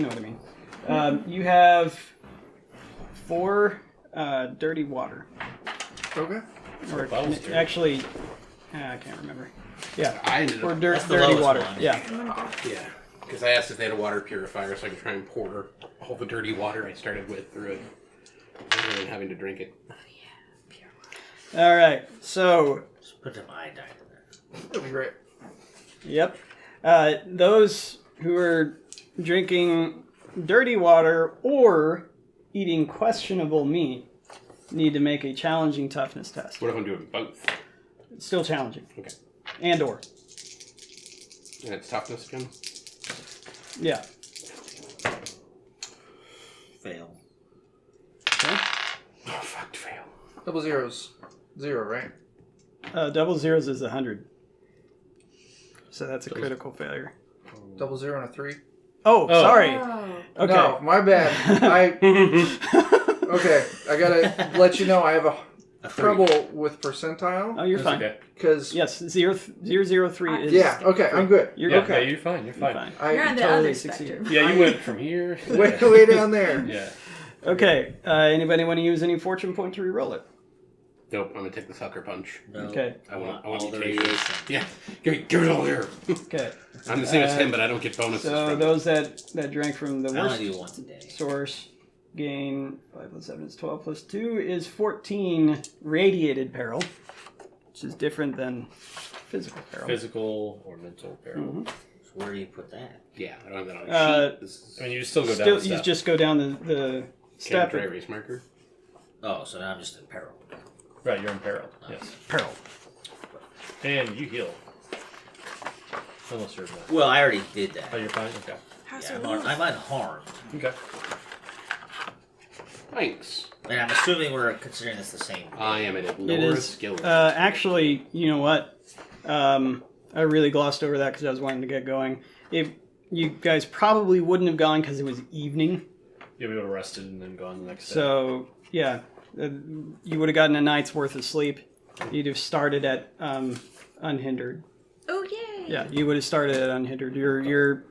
[SPEAKER 1] what I mean. You have 4 dirty water.
[SPEAKER 6] Okay.
[SPEAKER 1] Or
[SPEAKER 4] bottle's dirty.
[SPEAKER 1] actually, I can't remember. Yeah,
[SPEAKER 2] I ended
[SPEAKER 1] 4
[SPEAKER 2] up,
[SPEAKER 3] That's the
[SPEAKER 1] dirty
[SPEAKER 3] lowest
[SPEAKER 1] water.
[SPEAKER 3] one.
[SPEAKER 1] Yeah.
[SPEAKER 2] yeah, because I asked if they had a water purifier so I could try and pour all the dirty water I started with through it, rather than having to drink it.
[SPEAKER 1] All right. So,
[SPEAKER 3] Just put some iodine in there.
[SPEAKER 6] That'll be great.
[SPEAKER 1] yep. Those who are drinking dirty water or eating questionable meat need to make a challenging toughness test.
[SPEAKER 2] What if I'm doing both?
[SPEAKER 1] It's still challenging.
[SPEAKER 2] Okay.
[SPEAKER 1] And or.
[SPEAKER 2] And it's toughness again?
[SPEAKER 1] Yeah.
[SPEAKER 3] Fail.
[SPEAKER 1] Okay.
[SPEAKER 2] Oh, fuck, fail.
[SPEAKER 6] Double zeros. 0, right?
[SPEAKER 1] Double zeros is 100. So that's a critical failure.
[SPEAKER 6] Double 0 and a 3.
[SPEAKER 1] Oh, sorry.
[SPEAKER 5] Oh.
[SPEAKER 1] Okay.
[SPEAKER 6] No, my bad. Okay, I gotta let you know I have a trouble with percentile.
[SPEAKER 1] Oh, you're
[SPEAKER 4] That's
[SPEAKER 1] fine.
[SPEAKER 4] okay.
[SPEAKER 6] Because,
[SPEAKER 1] Yes, 003 is...
[SPEAKER 6] yeah, okay, I'm good.
[SPEAKER 1] You're
[SPEAKER 4] Yeah,
[SPEAKER 6] okay.
[SPEAKER 4] yeah, you're fine. You're
[SPEAKER 1] You're
[SPEAKER 4] fine.
[SPEAKER 1] fine.
[SPEAKER 5] You're on the
[SPEAKER 1] totally
[SPEAKER 5] other
[SPEAKER 1] succeeded.
[SPEAKER 5] spectrum.
[SPEAKER 4] Yeah, you went from here.
[SPEAKER 6] Way down there.
[SPEAKER 4] Yeah.
[SPEAKER 1] Okay. Anybody want to use any fortune point to reroll it?
[SPEAKER 2] Nope, I'm gonna take the sucker punch.
[SPEAKER 3] No.
[SPEAKER 1] Okay.
[SPEAKER 2] I want
[SPEAKER 3] all
[SPEAKER 2] to
[SPEAKER 3] the
[SPEAKER 2] take
[SPEAKER 3] radiation.
[SPEAKER 2] Yeah, give it all there.
[SPEAKER 1] Okay.
[SPEAKER 2] I'm the same as him, but I don't get bonuses
[SPEAKER 1] So
[SPEAKER 2] from
[SPEAKER 1] those that drank from the
[SPEAKER 3] I only
[SPEAKER 1] worst
[SPEAKER 3] do it once a day.
[SPEAKER 1] source gain 5 plus 7 is 12 plus 2 is 14 radiated peril, which is different than physical peril.
[SPEAKER 4] Physical or mental peril.
[SPEAKER 1] Mhm.
[SPEAKER 3] So where do you put that?
[SPEAKER 2] Yeah, I don't have that on a
[SPEAKER 1] Uh,
[SPEAKER 2] sheet. This is
[SPEAKER 4] I mean, you just still go down
[SPEAKER 1] Still,
[SPEAKER 4] the
[SPEAKER 1] you
[SPEAKER 4] step.
[SPEAKER 1] just go down the step.
[SPEAKER 2] dry erase marker.
[SPEAKER 3] Oh, so now I'm just in peril.
[SPEAKER 4] Right, you're in peril. Yes.
[SPEAKER 1] Peril.
[SPEAKER 4] And you heal. Unless you're not.
[SPEAKER 3] Well, I already did that.
[SPEAKER 4] Oh, you're fine? Okay.
[SPEAKER 5] How's
[SPEAKER 3] Yeah,
[SPEAKER 5] your
[SPEAKER 3] I'm unharmed.
[SPEAKER 4] Okay.
[SPEAKER 2] Thanks.
[SPEAKER 3] And I'm assuming we're considering this the same.
[SPEAKER 2] I am at a
[SPEAKER 1] It
[SPEAKER 2] lower
[SPEAKER 1] is.
[SPEAKER 2] skill.
[SPEAKER 1] Actually, you know what? I really glossed over that because I was wanting to get going. If you guys probably wouldn't have gone because it was evening.
[SPEAKER 4] Yeah, we would have rested and then gone the next day.
[SPEAKER 1] So yeah, you would have gotten a night's worth of sleep. You'd have started at unhindered.
[SPEAKER 5] Oh, yay!
[SPEAKER 1] Yeah, you would have started at unhindered. Your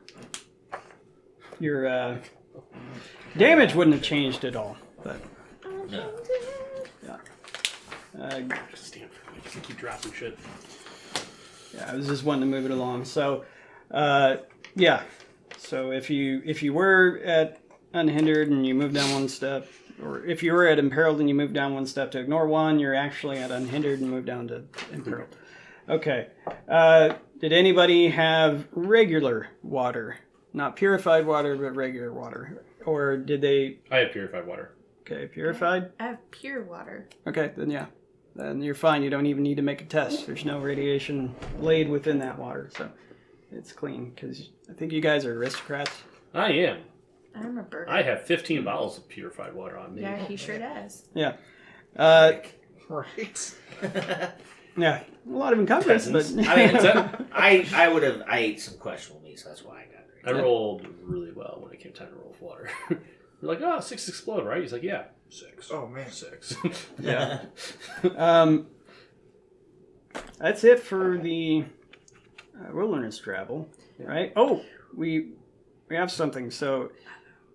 [SPEAKER 1] damage wouldn't have changed at all. But
[SPEAKER 3] No.
[SPEAKER 2] Just stand for me. Just keep dropping shit.
[SPEAKER 1] yeah, I was just wanting to move it along. So yeah, so if you were at unhindered and you move down one step, or if you were at imperiled and you move down one step to ignore one, you're actually at unhindered and move down to imperiled. Okay. Did anybody have regular water? Not purified water, but regular water. Or did they...
[SPEAKER 4] I have purified water.
[SPEAKER 1] Okay, purified?
[SPEAKER 5] I have pure water.
[SPEAKER 1] Okay, then yeah. Then you're fine. You don't even need to make a test. There's no radiation laid within that water, so it's clean. Because I think you guys are aristocrats.
[SPEAKER 4] I am.
[SPEAKER 5] I'm a burger.
[SPEAKER 4] I have 15 bottles of purified water on me.
[SPEAKER 5] Yeah, he sure does.
[SPEAKER 1] Yeah.
[SPEAKER 6] Right.
[SPEAKER 1] Yeah, a lot of encumbrance, but...
[SPEAKER 4] Peasants.
[SPEAKER 3] I mean,
[SPEAKER 4] What's that?
[SPEAKER 3] I ate some questionable meat, so that's why I got it.
[SPEAKER 4] I rolled really well when it came time to roll with water. We're like, oh, 6 explode, right? He's like, yeah, 6.
[SPEAKER 6] Oh, man.
[SPEAKER 4] 6.
[SPEAKER 1] Yeah. That's it for the wilderness travel, right? Oh, we have something. So,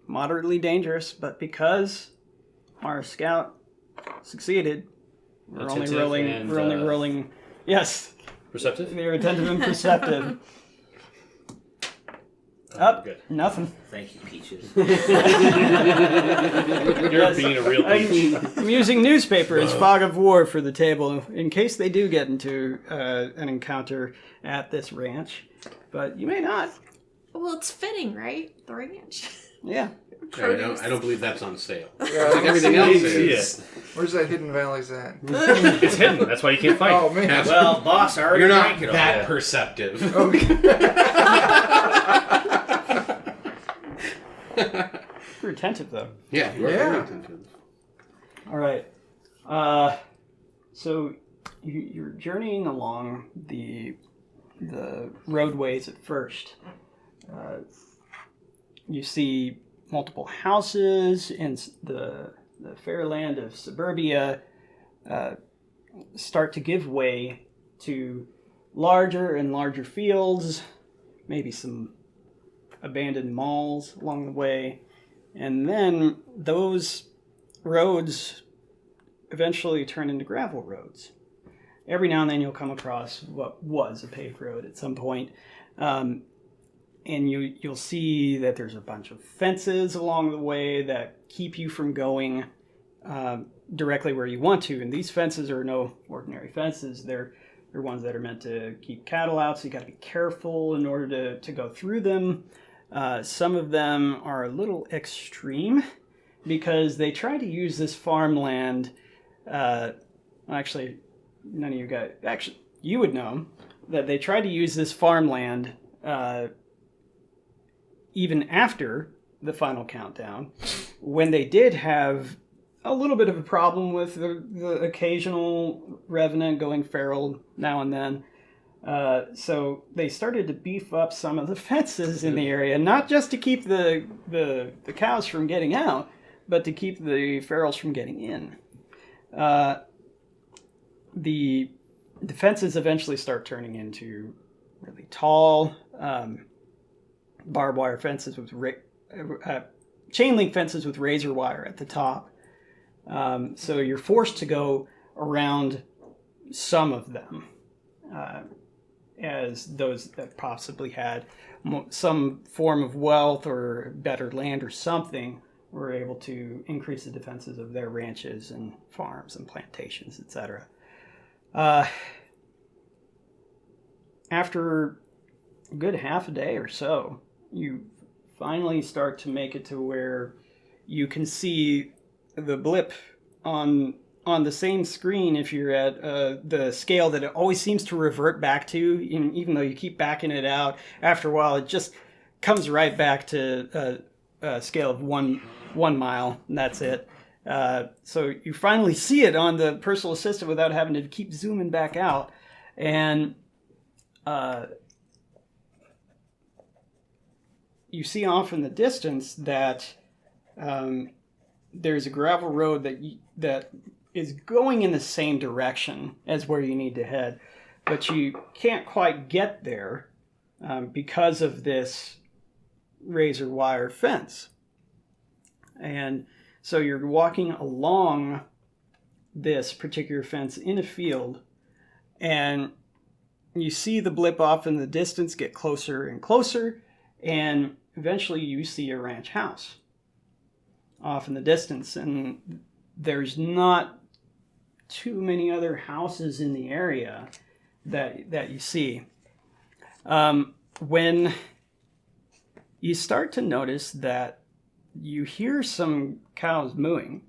[SPEAKER 1] moderately dangerous, but because our scout succeeded, we're only
[SPEAKER 4] Attentive
[SPEAKER 1] rolling.
[SPEAKER 4] and,
[SPEAKER 1] We're only rolling. Yes,
[SPEAKER 4] Perceptive?
[SPEAKER 1] they're attentive and perceptive. Up,
[SPEAKER 4] Good.
[SPEAKER 1] nothing.
[SPEAKER 3] Thank you, Peaches.
[SPEAKER 4] You're being a real peach.
[SPEAKER 1] I'm using newspaper as fog of war for the table in case they do get into an encounter at this ranch. But you may not.
[SPEAKER 5] Well, it's fitting, right? The ranch.
[SPEAKER 1] Yeah.
[SPEAKER 2] I don't believe that's on sale.
[SPEAKER 6] Yeah,
[SPEAKER 2] Like everything else
[SPEAKER 4] See
[SPEAKER 2] is.
[SPEAKER 4] it.
[SPEAKER 6] Where's that Hidden Valley's at?
[SPEAKER 4] It's hidden. That's why you can't find
[SPEAKER 6] Oh
[SPEAKER 4] it.
[SPEAKER 6] man.
[SPEAKER 3] Well, boss, I already
[SPEAKER 2] You're not
[SPEAKER 3] drank it all.
[SPEAKER 2] that perceptive.
[SPEAKER 1] You're attentive, though.
[SPEAKER 2] Yeah, you are
[SPEAKER 6] Yeah.
[SPEAKER 2] very attentive.
[SPEAKER 1] All right. So you're journeying along the roadways at first. You see multiple houses in the fair land of suburbia start to give way to larger and larger fields, maybe some abandoned malls along the way, and then those roads eventually turn into gravel roads. Every now and then you'll come across what was a paved road at some point, and you'll see that there's a bunch of fences along the way that keep you from going directly where you want to. And these fences are no ordinary fences. They're ones that are meant to keep cattle out, so you got to be careful in order to go through them. Some of them are a little extreme because they try to use this farmland. Actually, none of you guys. Actually, you would know that they tried to use this farmland even after the final countdown, when they did have a little bit of a problem with the occasional revenant going feral now and then. So they started to beef up some of the fences in the area, not just to keep the cows from getting out, but to keep the ferals from getting in. The fences eventually start turning into really tall barbed wire fences with chain link fences with razor wire at the top. So you're forced to go around some of them, as those that possibly had some form of wealth or better land or something were able to increase the defenses of their ranches and farms and plantations, etc. After a good half a day or so, you finally start to make it to where you can see the blip on the same screen if you're at the scale that it always seems to revert back to, even though you keep backing it out. After a while, it just comes right back to a scale of one mile, and that's it. So you finally see it on the personal assistant without having to keep zooming back out. And you see off in the distance that there's a gravel road that is going in the same direction as where you need to head, but you can't quite get there because of this razor wire fence. And so you're walking along this particular fence in a field, and you see the blip off in the distance get closer and closer, and eventually you see a ranch house off in the distance, and there's not too many other houses in the area that you see. When you start to notice that you hear some cows mooing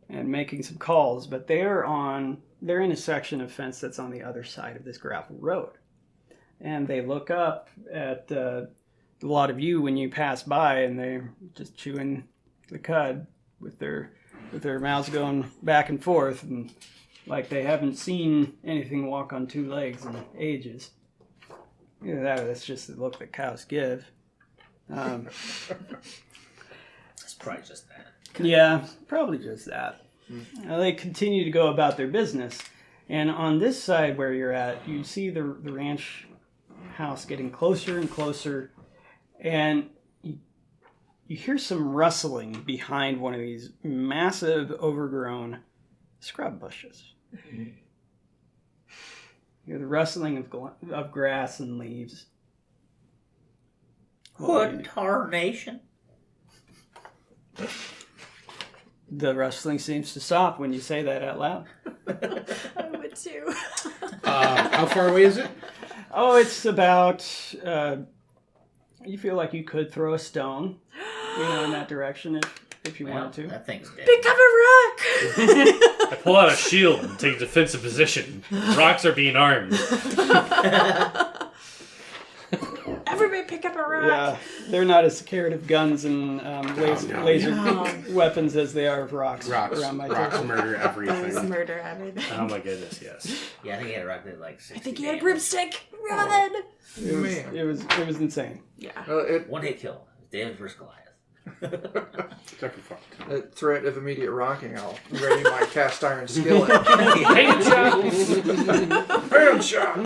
[SPEAKER 1] and making some calls, but they're in a section of fence that's on the other side of this gravel road. And they look up at a lot of you when you pass by, and they're just chewing the cud with their mouths going back and forth, and like they haven't seen anything walk on two legs in ages. Either that or that's just the look that cows give.
[SPEAKER 3] It's probably just that.
[SPEAKER 1] Yeah, probably just that. They continue to go about their business. And on this side where you're at, you see the ranch house getting closer and closer, and you hear some rustling behind one of these massive, overgrown scrub bushes. You hear the rustling of grass and leaves.
[SPEAKER 3] What tarnation?
[SPEAKER 1] The rustling seems to stop when you say that out loud.
[SPEAKER 5] I would too.
[SPEAKER 2] How far away is it?
[SPEAKER 1] Oh, it's about. You feel like you could throw a stone, in that direction if you wanted to.
[SPEAKER 3] That thing's dead.
[SPEAKER 5] Pick up a rock!
[SPEAKER 4] I pull out a shield and take a defensive position. Rocks are being armed.
[SPEAKER 5] Everybody pick up a rock!
[SPEAKER 1] Yeah, they're not as scared of guns and laser weapons as they are of rocks. Around my
[SPEAKER 2] Rocks
[SPEAKER 1] table.
[SPEAKER 2] murder
[SPEAKER 5] That
[SPEAKER 2] everything.
[SPEAKER 5] was murder everything.
[SPEAKER 4] Oh my goodness, yes.
[SPEAKER 3] Yeah, I think he had a rock that like 60
[SPEAKER 5] I think he had a
[SPEAKER 3] damage.
[SPEAKER 5] broomstick! Run!
[SPEAKER 6] Man.
[SPEAKER 1] It was insane.
[SPEAKER 5] Yeah.
[SPEAKER 3] One hit kill. Damage versus Goliath.
[SPEAKER 2] Except for fucked.
[SPEAKER 6] At threat of immediate rocking, I'll ready my cast iron skillet.
[SPEAKER 4] Hand shot!
[SPEAKER 6] Hand shot!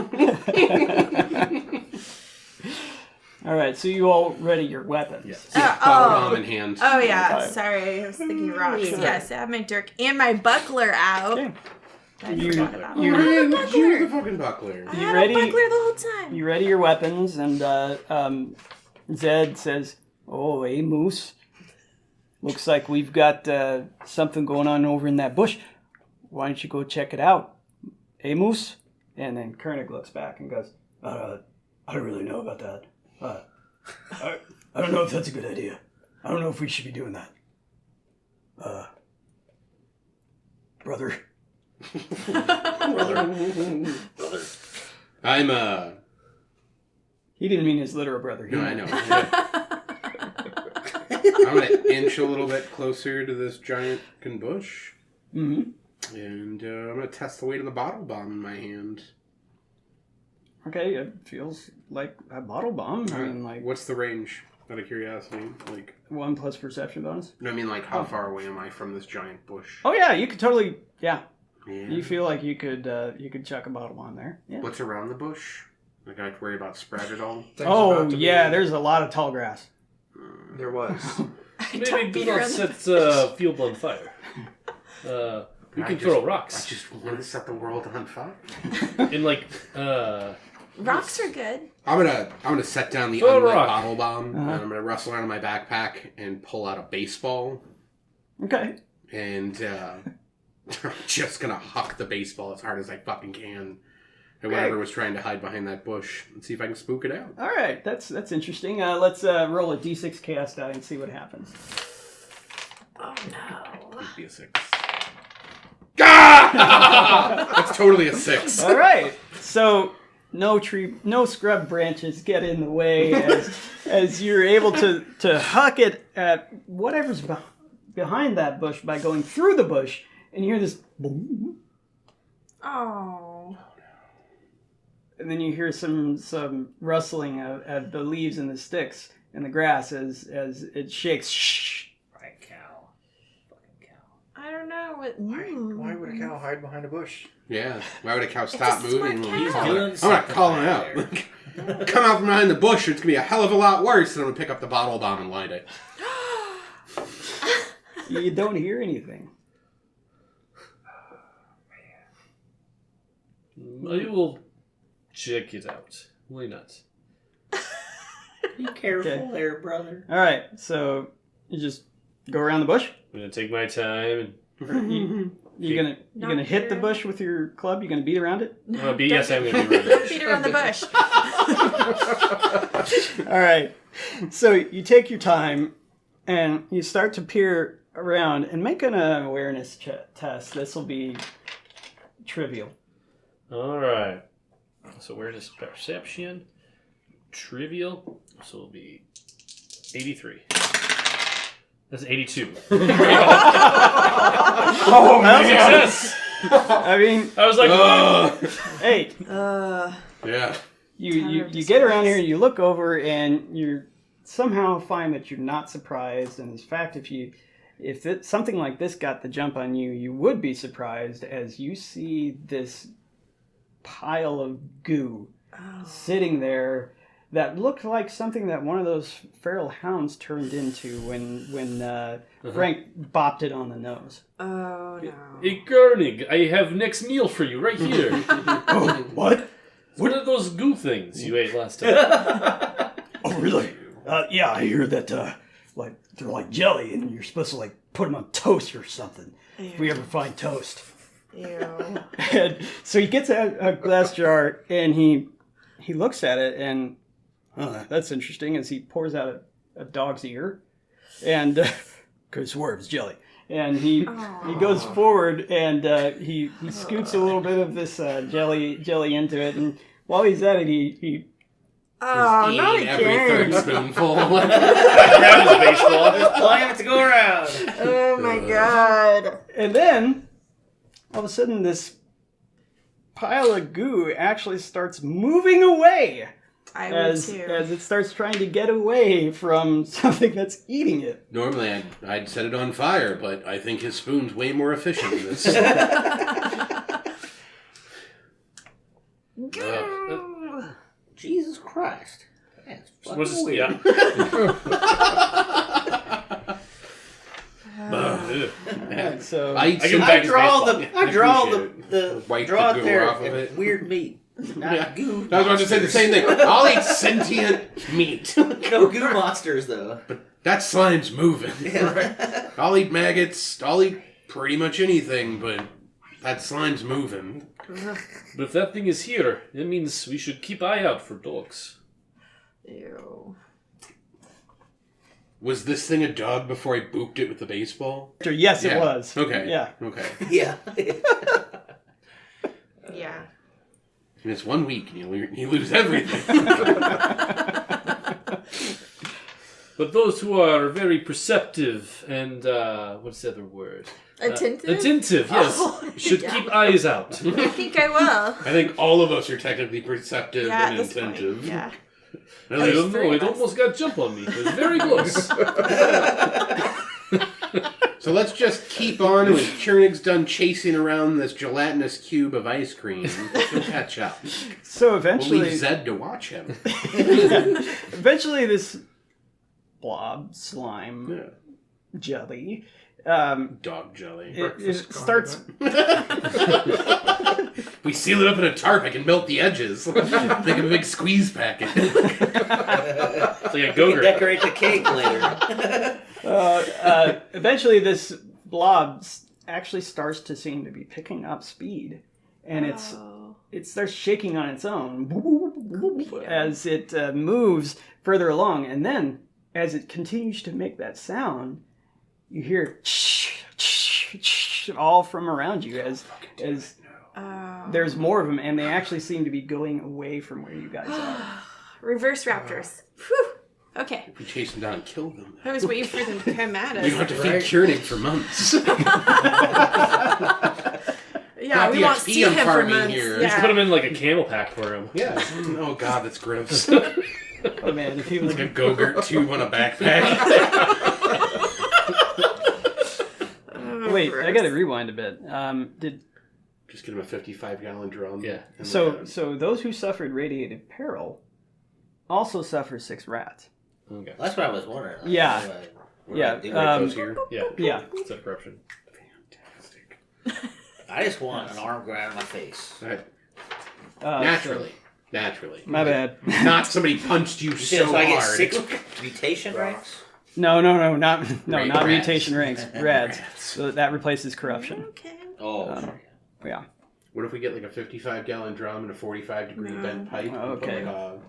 [SPEAKER 1] All right, so you all ready your weapons?
[SPEAKER 4] Yes.
[SPEAKER 2] Bottle bomb in hand.
[SPEAKER 5] Oh yeah,
[SPEAKER 1] Okay.
[SPEAKER 5] sorry, I was thinking rocks. Yes, I have my dirk and my buckler out.
[SPEAKER 1] Okay.
[SPEAKER 5] I
[SPEAKER 1] You-
[SPEAKER 5] forgot about
[SPEAKER 1] you-
[SPEAKER 5] that. I had a
[SPEAKER 2] Use the
[SPEAKER 5] buckler.
[SPEAKER 2] fucking buckler.
[SPEAKER 5] I
[SPEAKER 1] You
[SPEAKER 5] had
[SPEAKER 1] ready?
[SPEAKER 5] a buckler the whole time.
[SPEAKER 1] You ready your weapons, and Zed says, "Oh, hey, Moose. Looks like we've got something going on over in that bush. Why don't you go check it out? Hey, Moose?" And then Kernig looks back and goes, I don't really know about that. I don't know if that's a good idea. I don't know if we should be doing that. Brother.
[SPEAKER 2] I'm
[SPEAKER 1] He didn't mean his literal brother. He
[SPEAKER 2] No, I
[SPEAKER 1] meant-
[SPEAKER 2] know. I'm gonna inch a little bit closer to this giant bush,
[SPEAKER 1] Mhm.
[SPEAKER 2] and I'm gonna test the weight of the bottle bomb in my hand.
[SPEAKER 1] Okay, it feels like a bottle bomb. I mean, like
[SPEAKER 2] What's the range? Out of curiosity,
[SPEAKER 1] 1 plus perception bonus.
[SPEAKER 2] no, I mean, how far away am I from this giant bush?
[SPEAKER 1] Oh yeah, you could totally. Yeah,
[SPEAKER 2] Yeah.
[SPEAKER 1] you feel like you could chuck a bottle on there. Yeah.
[SPEAKER 2] What's around the bush? Like, I have to worry about spread at all?
[SPEAKER 6] Thing's
[SPEAKER 1] Oh
[SPEAKER 6] about to be-
[SPEAKER 1] yeah, there's a lot of tall grass.
[SPEAKER 6] There was.
[SPEAKER 4] Maybe
[SPEAKER 5] Don't
[SPEAKER 4] do
[SPEAKER 5] beat her
[SPEAKER 4] not
[SPEAKER 5] in the-
[SPEAKER 4] set field on fire. We
[SPEAKER 2] I
[SPEAKER 4] can
[SPEAKER 2] just-
[SPEAKER 4] throw
[SPEAKER 2] I
[SPEAKER 4] rocks.
[SPEAKER 2] just want to set the world on fire.
[SPEAKER 4] In
[SPEAKER 5] Rocks are good.
[SPEAKER 2] I'm gonna set down the
[SPEAKER 4] Throw a
[SPEAKER 2] unlit
[SPEAKER 4] rock.
[SPEAKER 2] bottle bomb,
[SPEAKER 1] Uh-huh.
[SPEAKER 2] and I'm gonna rustle around in my backpack and pull out a baseball,
[SPEAKER 1] Okay.
[SPEAKER 2] and I'm just gonna huck the baseball as hard as I fucking can at
[SPEAKER 1] Okay.
[SPEAKER 2] whatever was trying to hide behind that bush, and see if I can spook it out.
[SPEAKER 1] All right, that's interesting. Let's roll a d6 chaos die and see what happens.
[SPEAKER 5] Oh no.
[SPEAKER 2] Please be a 6. Ah! That's totally a 6.
[SPEAKER 1] All right, so no scrub branches get in the way as you're able to huck it at whatever's behind that bush by going through the bush, and you hear this boom.
[SPEAKER 5] Oh.
[SPEAKER 1] And then you hear some rustling of the leaves and the sticks and the grass as it shakes. Shh.
[SPEAKER 3] Right, cow. Fucking cow.
[SPEAKER 5] I don't know what.
[SPEAKER 6] Why would a cow hide behind a bush?
[SPEAKER 2] Yeah. Why would a cow stop
[SPEAKER 5] a smart
[SPEAKER 2] moving?
[SPEAKER 5] cow.
[SPEAKER 3] He's
[SPEAKER 2] I'm
[SPEAKER 3] doing
[SPEAKER 2] gonna
[SPEAKER 3] something
[SPEAKER 2] call him
[SPEAKER 3] back
[SPEAKER 2] out.
[SPEAKER 3] there.
[SPEAKER 2] Come out from behind the bush. It's gonna be a hell of a lot worse. And I'm gonna pick up the bottle bomb and light it.
[SPEAKER 1] You don't hear anything.
[SPEAKER 4] I will check it out. Why not?
[SPEAKER 3] Be careful
[SPEAKER 1] Okay.
[SPEAKER 3] there, brother.
[SPEAKER 1] All right, so you just go around the bush.
[SPEAKER 4] I'm gonna take my time
[SPEAKER 1] You're gonna hit the bush with your club. You're gonna beat around it.
[SPEAKER 4] and I'm gonna be around
[SPEAKER 5] Don't beat around the bush.
[SPEAKER 1] All right. So you take your time and you start to peer around and make an awareness test. This will be trivial.
[SPEAKER 4] All right. So where's this perception? Trivial. So it'll be 83. That's 82.
[SPEAKER 1] Oh
[SPEAKER 4] Success!
[SPEAKER 1] I mean,
[SPEAKER 4] I was like,
[SPEAKER 1] hey,
[SPEAKER 2] Yeah.
[SPEAKER 1] you get around here and you look over and you somehow find that you're not surprised. And in fact, if something like this got the jump on you, you would be surprised as you see this pile of goo sitting there that looked like something that one of those feral hounds turned into when Frank bopped it on the nose.
[SPEAKER 5] Oh no.
[SPEAKER 4] hey, Kernig, I have next meal for you right here.
[SPEAKER 1] Oh, what?
[SPEAKER 4] What are those goo things you ate last time?
[SPEAKER 1] Oh, really? Yeah, I hear that, like, they're like jelly, and you're supposed to, like, put them on toast or something. If we ever find toast.
[SPEAKER 5] Ew.
[SPEAKER 1] And so he gets a glass jar, and he looks at it, and that's interesting, as he pours out a dog's ear, and could swear it's jelly. And he goes forward, and he scoots a little bit of this jelly into it, and while he's at it, he
[SPEAKER 5] Oh,
[SPEAKER 2] He's
[SPEAKER 5] not
[SPEAKER 2] eating every
[SPEAKER 5] again.
[SPEAKER 2] third spoonful.
[SPEAKER 4] Grab his baseball.
[SPEAKER 3] Just playing it to go around.
[SPEAKER 5] Oh my god.
[SPEAKER 1] and then all of a sudden this pile of goo actually starts moving away.
[SPEAKER 5] I would
[SPEAKER 1] As
[SPEAKER 5] too.
[SPEAKER 1] it starts trying to get away from something that's eating it.
[SPEAKER 2] Normally I'd set it on fire, but I think his spoon's way more efficient than this.
[SPEAKER 3] Jesus Christ. Man, it's fucking
[SPEAKER 4] What's this?
[SPEAKER 3] weird.
[SPEAKER 4] Yeah.
[SPEAKER 1] So
[SPEAKER 2] I
[SPEAKER 4] give him back his baseball.
[SPEAKER 3] I draw
[SPEAKER 2] appreciate
[SPEAKER 3] the
[SPEAKER 2] Wipe
[SPEAKER 3] draw
[SPEAKER 2] the
[SPEAKER 3] it
[SPEAKER 2] goo
[SPEAKER 3] there
[SPEAKER 2] off of
[SPEAKER 3] and
[SPEAKER 2] it.
[SPEAKER 3] weird meat. Not
[SPEAKER 2] Yeah.
[SPEAKER 3] goo.
[SPEAKER 2] I was about to say the same thing. I'll eat sentient meat.
[SPEAKER 3] No goo monsters though.
[SPEAKER 2] But that slime's moving.
[SPEAKER 3] Yeah.
[SPEAKER 2] I'll eat maggots. I'll eat pretty much anything, but that slime's moving.
[SPEAKER 4] But if that thing is here, it means we should keep eye out for dogs.
[SPEAKER 5] Ew.
[SPEAKER 2] Was this thing a dog before I booped it with the baseball?
[SPEAKER 1] yes,
[SPEAKER 2] Yeah.
[SPEAKER 1] it was.
[SPEAKER 2] Okay.
[SPEAKER 1] Yeah.
[SPEAKER 2] Okay.
[SPEAKER 3] Yeah.
[SPEAKER 5] Yeah.
[SPEAKER 2] And it's 1 week and you lose everything.
[SPEAKER 4] But those who are very perceptive and, what's the other word?
[SPEAKER 5] Attentive?
[SPEAKER 4] Attentive, yes.
[SPEAKER 5] Oh,
[SPEAKER 4] should
[SPEAKER 5] yeah.
[SPEAKER 4] keep eyes out.
[SPEAKER 5] I think I will.
[SPEAKER 2] I think all of us are technically perceptive
[SPEAKER 5] Yeah, at
[SPEAKER 2] and
[SPEAKER 5] this point,
[SPEAKER 2] attentive.
[SPEAKER 5] yeah.
[SPEAKER 4] I don't know, it
[SPEAKER 5] us.
[SPEAKER 4] almost got jump on me. It was very close.
[SPEAKER 2] So let's just keep on when Kernig's done chasing around this gelatinous cube of ice cream. He'll catch up.
[SPEAKER 1] So
[SPEAKER 2] We'll
[SPEAKER 1] eventually,
[SPEAKER 2] leave Zed to watch him.
[SPEAKER 1] eventually this blob slime
[SPEAKER 2] Yeah.
[SPEAKER 1] jelly,
[SPEAKER 2] Dog jelly.
[SPEAKER 1] it starts.
[SPEAKER 2] We seal it up in a tarp, I can melt the edges. Make a big squeeze packet.
[SPEAKER 4] It's like a
[SPEAKER 3] You can
[SPEAKER 4] go-gurt.
[SPEAKER 3] decorate the cake later.
[SPEAKER 1] Eventually, this blob actually starts to seem to be picking up speed, and
[SPEAKER 5] Oh.
[SPEAKER 1] it starts shaking on its own as it moves further along, and then as it continues to make that sound, you hear all from around you as
[SPEAKER 5] Oh.
[SPEAKER 1] there's more of them, and they actually seem to be going away from where you guys are.
[SPEAKER 5] Reverse raptors. Whew. Okay.
[SPEAKER 2] We chase them down and kill them.
[SPEAKER 5] I was waiting for them to come at
[SPEAKER 2] We don't have
[SPEAKER 5] us.
[SPEAKER 2] to feed Kernig for months.
[SPEAKER 5] Yeah,
[SPEAKER 2] Not
[SPEAKER 5] we
[SPEAKER 2] the
[SPEAKER 5] won't
[SPEAKER 2] XP
[SPEAKER 5] see
[SPEAKER 2] I'm
[SPEAKER 5] him for
[SPEAKER 2] farming
[SPEAKER 5] months.
[SPEAKER 2] here.
[SPEAKER 4] You should
[SPEAKER 5] Yeah.
[SPEAKER 4] put him in like a camel pack for him.
[SPEAKER 2] Yeah. Oh god, that's gross.
[SPEAKER 1] Oh man, if he was
[SPEAKER 2] Like a Go-Gurt tube on a backpack.
[SPEAKER 5] Oh,
[SPEAKER 1] wait, I
[SPEAKER 5] gross.
[SPEAKER 1] gotta rewind a bit.
[SPEAKER 2] Just get him a 55-gallon drum.
[SPEAKER 4] Yeah.
[SPEAKER 2] and
[SPEAKER 1] So those who suffered radiated peril also suffer 6 rats.
[SPEAKER 4] Okay.
[SPEAKER 3] That's what I was wondering. Like,
[SPEAKER 1] Yeah.
[SPEAKER 3] what
[SPEAKER 1] Yeah,
[SPEAKER 3] do I do?
[SPEAKER 2] Right, goes here.
[SPEAKER 4] Yeah.
[SPEAKER 1] Yeah.
[SPEAKER 4] It's a corruption.
[SPEAKER 2] Fantastic.
[SPEAKER 3] I just want an arm grab in my face.
[SPEAKER 2] All right.
[SPEAKER 1] Naturally.
[SPEAKER 2] Naturally.
[SPEAKER 1] My bad.
[SPEAKER 2] Not somebody punched you so
[SPEAKER 3] So I get
[SPEAKER 2] hard.
[SPEAKER 3] 6 mutation ranks?
[SPEAKER 1] No, not
[SPEAKER 2] Rats.
[SPEAKER 1] mutation ranks. Rads.
[SPEAKER 2] Rats.
[SPEAKER 1] So that replaces corruption.
[SPEAKER 5] Okay.
[SPEAKER 3] Oh,
[SPEAKER 1] Yeah.
[SPEAKER 2] What if we get like a 55-gallon drum and a 45-degree bent pipe and
[SPEAKER 1] Okay.
[SPEAKER 2] put like a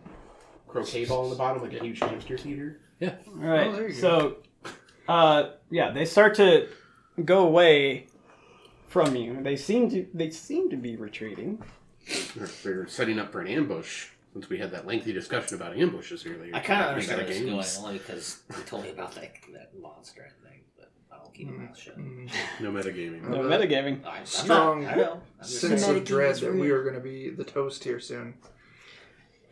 [SPEAKER 2] croquet ball in the bottom, like a huge hamster feeder?
[SPEAKER 1] All right.
[SPEAKER 6] there you
[SPEAKER 1] So, they start to go away from you. They seem to be retreating.
[SPEAKER 2] They're setting up for an ambush. Since we had that lengthy discussion about ambushes earlier.
[SPEAKER 3] I kind of
[SPEAKER 2] We got
[SPEAKER 3] understand where it's
[SPEAKER 2] games.
[SPEAKER 3] going only because they told me about that monster and thing, but I'll keep my mouth shut.
[SPEAKER 2] No metagaming.
[SPEAKER 1] No metagaming.
[SPEAKER 3] I'm
[SPEAKER 6] Strong
[SPEAKER 3] not, I know. I'm just
[SPEAKER 6] sense
[SPEAKER 3] saying.
[SPEAKER 6] of dread that we are going to be the toast here soon.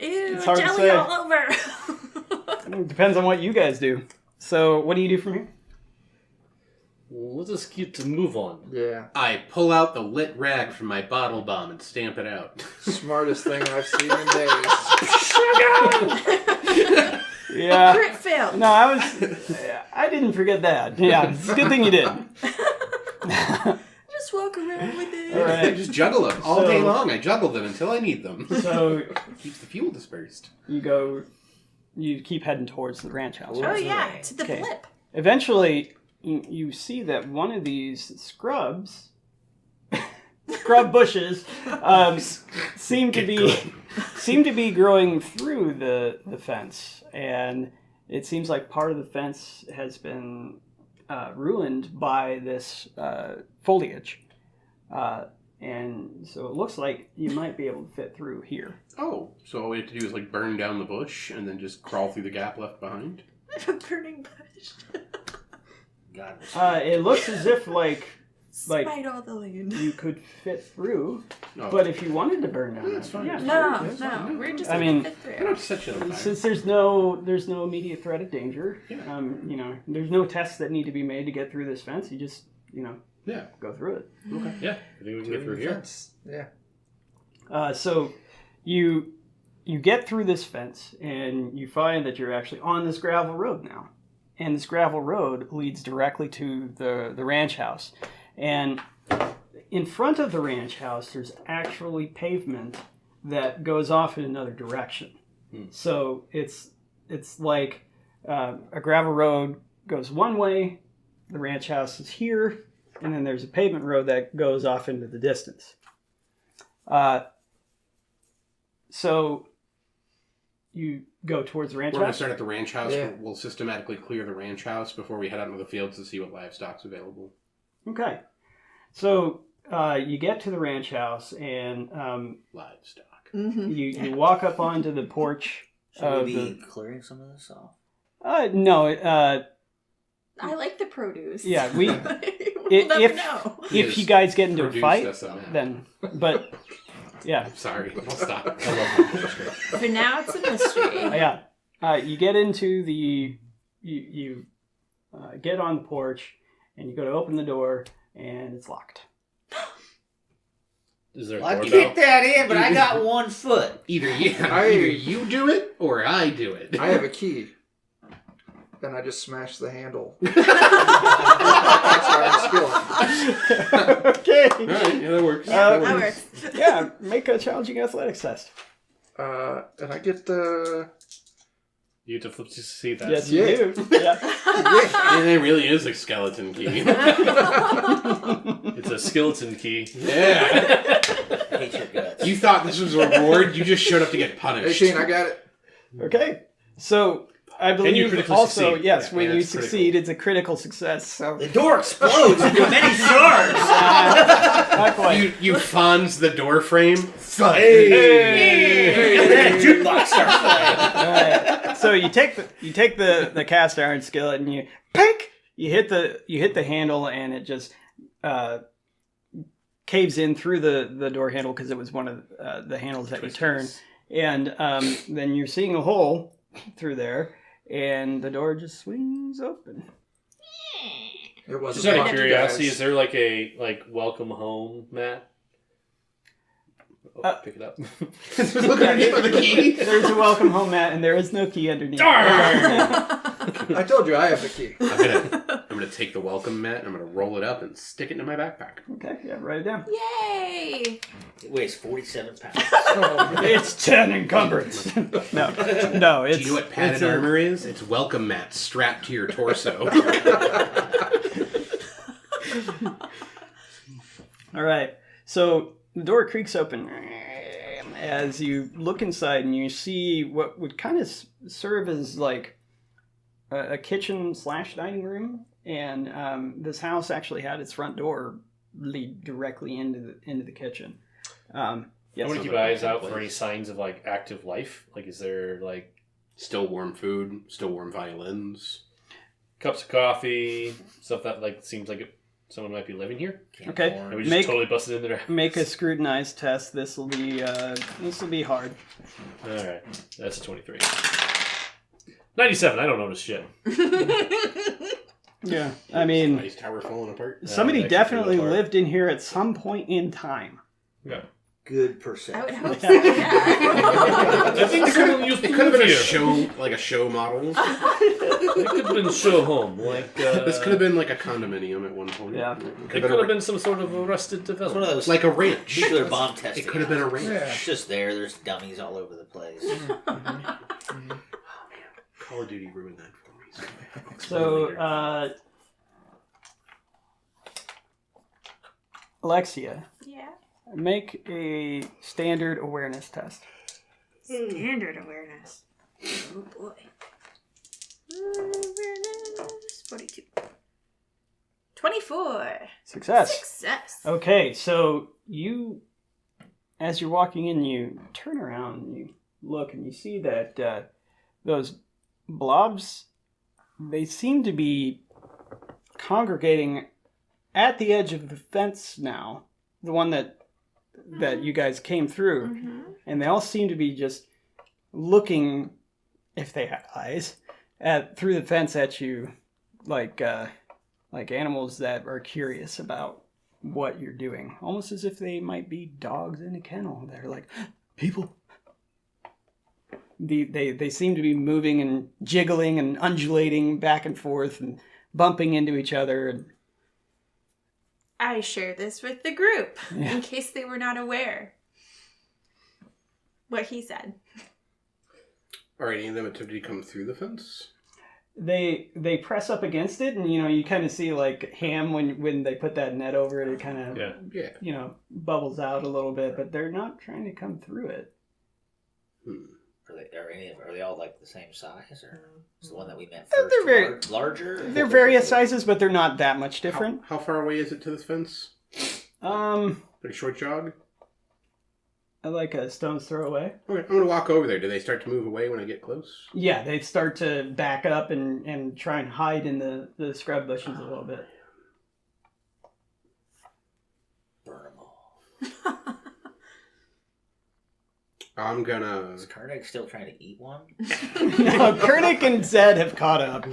[SPEAKER 5] Ew,
[SPEAKER 1] It's hard to
[SPEAKER 5] jelly
[SPEAKER 1] say.
[SPEAKER 5] all over.
[SPEAKER 1] It depends on what you guys do. So, what do you do from here?
[SPEAKER 4] Well, let us get to move on.
[SPEAKER 6] Yeah.
[SPEAKER 2] I pull out the lit rag from my bottle bomb and stamp it out.
[SPEAKER 6] Smartest thing I've seen in days.
[SPEAKER 1] Yeah.
[SPEAKER 5] Crit fail.
[SPEAKER 1] No, I didn't forget that. Yeah, it's a good thing you did.
[SPEAKER 5] Just walk around with it.
[SPEAKER 1] All
[SPEAKER 2] I
[SPEAKER 1] right.
[SPEAKER 2] just juggle them all
[SPEAKER 1] So-
[SPEAKER 2] day long. I juggle them until I need them.
[SPEAKER 1] So
[SPEAKER 2] Keeps the fuel dispersed.
[SPEAKER 1] you go you keep heading towards the ranch house.
[SPEAKER 5] Oh
[SPEAKER 1] Right?
[SPEAKER 5] yeah, to the
[SPEAKER 1] Okay.
[SPEAKER 5] blip.
[SPEAKER 1] Eventually, you see that one of these scrub bushes, seem to be growing through the fence, and it seems like part of the fence has been ruined by this foliage, and so it looks like you might be able to fit through here.
[SPEAKER 2] Oh, so all we have to do is like burn down the bush and then just crawl through the gap left behind?
[SPEAKER 5] A burning bush.
[SPEAKER 3] God,
[SPEAKER 1] It looks as if like
[SPEAKER 5] Smite all the land.
[SPEAKER 1] you could fit through,
[SPEAKER 2] No.
[SPEAKER 1] but if you wanted to burn down,
[SPEAKER 2] That's fine.
[SPEAKER 1] yeah,
[SPEAKER 5] No,
[SPEAKER 1] sure, yeah.
[SPEAKER 5] no, we're just
[SPEAKER 1] I
[SPEAKER 5] gonna
[SPEAKER 1] mean-
[SPEAKER 5] fit
[SPEAKER 2] I
[SPEAKER 5] through.
[SPEAKER 2] don't set you on fire.
[SPEAKER 1] Since there's no immediate threat of danger,
[SPEAKER 2] Yeah.
[SPEAKER 1] there's no tests that need to be made to get through this fence. You just,
[SPEAKER 2] Yeah.
[SPEAKER 1] go through it.
[SPEAKER 2] Okay.
[SPEAKER 4] Yeah, I think we can get through here.
[SPEAKER 6] Fence. Yeah.
[SPEAKER 1] So you get through this fence and you find that you're actually on this gravel road now, and this gravel road leads directly to the ranch house, and in front of the ranch house there's actually pavement that goes off in another direction. So it's like a gravel road goes one way, the ranch house is here, and then there's a pavement road that goes off into the distance. So you go towards the ranch
[SPEAKER 2] We're going to
[SPEAKER 1] house.
[SPEAKER 2] start at the ranch house.
[SPEAKER 6] Yeah.
[SPEAKER 2] We'll systematically clear the ranch house before we head out into the fields to see what livestock's available.
[SPEAKER 1] Okay. So you get to the ranch house and
[SPEAKER 2] Livestock.
[SPEAKER 1] you walk up onto the porch.
[SPEAKER 3] should we be clearing some of this off?
[SPEAKER 1] No.
[SPEAKER 5] I like the produce.
[SPEAKER 1] Yeah, we.
[SPEAKER 5] we'll
[SPEAKER 1] if
[SPEAKER 5] never know.
[SPEAKER 1] if you guys get into a
[SPEAKER 2] Produced
[SPEAKER 1] fight,
[SPEAKER 2] us a map.
[SPEAKER 1] then but yeah.
[SPEAKER 2] Sorry, I'll stop.
[SPEAKER 4] I love my mystery.
[SPEAKER 5] For now, it's a mystery.
[SPEAKER 1] Yeah. You get into the you get on the porch and you go to open the door and it's locked.
[SPEAKER 4] Is there a
[SPEAKER 3] Well, I
[SPEAKER 4] doorbell?
[SPEAKER 3] kicked that in, but I got 1 foot.
[SPEAKER 2] Either you do it or I do it.
[SPEAKER 6] I have a key. Then I just smash the handle. That's our skill.
[SPEAKER 1] Okay.
[SPEAKER 2] All right, yeah, that works.
[SPEAKER 5] Yeah, that works.
[SPEAKER 1] Yeah, make a challenging athletics test.
[SPEAKER 6] And I get the.
[SPEAKER 4] You get to flip to see that.
[SPEAKER 1] Yes,
[SPEAKER 6] Yeah.
[SPEAKER 1] you do. Yeah.
[SPEAKER 2] And it really is a skeleton key.
[SPEAKER 4] It's a skeleton key.
[SPEAKER 2] Yeah.
[SPEAKER 3] Hate your guts.
[SPEAKER 2] You thought this was a reward? You just showed up to get
[SPEAKER 6] Hey,
[SPEAKER 2] punished.
[SPEAKER 6] Shane, I got it.
[SPEAKER 1] Okay. So I
[SPEAKER 4] you
[SPEAKER 1] believe
[SPEAKER 4] critically
[SPEAKER 1] also,
[SPEAKER 4] succeed.
[SPEAKER 1] yes,
[SPEAKER 2] Yeah,
[SPEAKER 1] when you
[SPEAKER 2] that's
[SPEAKER 1] succeed,
[SPEAKER 2] critical.
[SPEAKER 1] it's a critical success. So
[SPEAKER 3] The door explodes into many shards.
[SPEAKER 1] not quite.
[SPEAKER 2] You fonz the door frame. Thud.
[SPEAKER 3] And then a jukebox starts playing.
[SPEAKER 1] All right. So you take the cast iron skillet and you pink. You hit the handle and it just caves in through the door handle because it was one of the handles that you turn, and then you're seeing a hole through there, and the door just swings open.
[SPEAKER 6] It wasn't
[SPEAKER 4] Just out of
[SPEAKER 6] locked,
[SPEAKER 4] curiosity,
[SPEAKER 6] guys.
[SPEAKER 4] is there like a welcome home mat? Oh, pick it up.
[SPEAKER 2] Look underneath for the key.
[SPEAKER 1] There's a welcome home mat, and there is no key underneath.
[SPEAKER 6] I told you I have the key.
[SPEAKER 2] I'm gonna take the welcome mat and I'm gonna roll it up and stick it into my backpack.
[SPEAKER 1] Okay, yeah, write it down.
[SPEAKER 5] Yay!
[SPEAKER 3] It weighs 47 pounds.
[SPEAKER 1] It's 10 encumbrance. no, it's.
[SPEAKER 2] Do you know what padded
[SPEAKER 1] it's a-
[SPEAKER 2] armor is? It's welcome mat strapped to your torso.
[SPEAKER 1] All right. So the door creaks open as you look inside, and you see what would kind of serve as like a kitchen / dining room. And this house actually had its front door lead directly into the kitchen. Yes.
[SPEAKER 4] I want to keep eyes out for any signs of like active life. Like, is there like
[SPEAKER 2] Still warm food, still warm violins.
[SPEAKER 4] cups of coffee, stuff that like seems like someone might be living here?
[SPEAKER 1] Okay.
[SPEAKER 4] And we just
[SPEAKER 1] Make-
[SPEAKER 4] totally busted into their house.
[SPEAKER 1] Make a scrutinize test. This will be hard.
[SPEAKER 4] All right, that's a 23. 97. I don't notice shit.
[SPEAKER 1] Yeah. I mean,
[SPEAKER 2] Nice tower falling apart.
[SPEAKER 1] somebody
[SPEAKER 4] actually
[SPEAKER 1] definitely
[SPEAKER 4] fell apart.
[SPEAKER 1] lived in here at some point in time.
[SPEAKER 4] Yeah.
[SPEAKER 3] Good
[SPEAKER 5] I would
[SPEAKER 3] percent.
[SPEAKER 5] hope so. Yeah.
[SPEAKER 4] I think someone used to
[SPEAKER 2] It could have been a
[SPEAKER 4] live
[SPEAKER 2] show, like a show model.
[SPEAKER 4] It could have been show home. Like
[SPEAKER 2] This could have been like a condominium at one point.
[SPEAKER 1] Yeah.
[SPEAKER 4] It could have been some sort of arrested
[SPEAKER 3] It's one of
[SPEAKER 4] development.
[SPEAKER 3] those
[SPEAKER 2] like a ranch.
[SPEAKER 3] nuclear bomb testing.
[SPEAKER 2] It could have been a ranch.
[SPEAKER 6] Yeah.
[SPEAKER 3] It's just there. There's dummies all over the place.
[SPEAKER 2] Call of Duty ruined that for me.
[SPEAKER 1] So, Alexia,
[SPEAKER 5] Yeah.
[SPEAKER 1] make a standard awareness test.
[SPEAKER 5] Standard awareness. Oh boy. Awareness 42. 24.
[SPEAKER 1] Success.
[SPEAKER 5] Success.
[SPEAKER 1] Okay, so you, as you're walking in, you turn around and you look and you see that those blobs, they seem to be congregating at the edge of the fence now, the one that you guys came through, and they all seem to be just looking, if they have eyes, through the fence at you, like animals that are curious about what you're doing, almost as if they might be dogs in a kennel. They're like, people. They seem to be moving and jiggling and undulating back and forth and bumping into each other. And
[SPEAKER 5] I share this with the group
[SPEAKER 1] Yeah.
[SPEAKER 5] in case they were not aware. What he said.
[SPEAKER 2] Are any of them attempting to come through the fence?
[SPEAKER 1] they press up against it, and you kind of see like ham when they put that net over it, it kind of
[SPEAKER 2] Yeah.
[SPEAKER 1] bubbles out a little bit, but they're not trying to come through it.
[SPEAKER 3] Are they all like the same size, or is the one that we met
[SPEAKER 1] They're
[SPEAKER 3] first
[SPEAKER 1] very-
[SPEAKER 3] larger?
[SPEAKER 1] They're various sizes, but they're not that much different.
[SPEAKER 2] How far away is it to this fence? Like a short jog?
[SPEAKER 1] Like a stone's throw away.
[SPEAKER 2] Okay, I'm gonna walk over there. Do they start to move away when I get close?
[SPEAKER 1] Yeah, they start to back up and try and hide in the scrub bushes a little bit.
[SPEAKER 3] Burn them all.
[SPEAKER 2] I'm gonna.
[SPEAKER 3] Is Kernig still trying to eat one?
[SPEAKER 1] No, Kernig and Zed have caught up.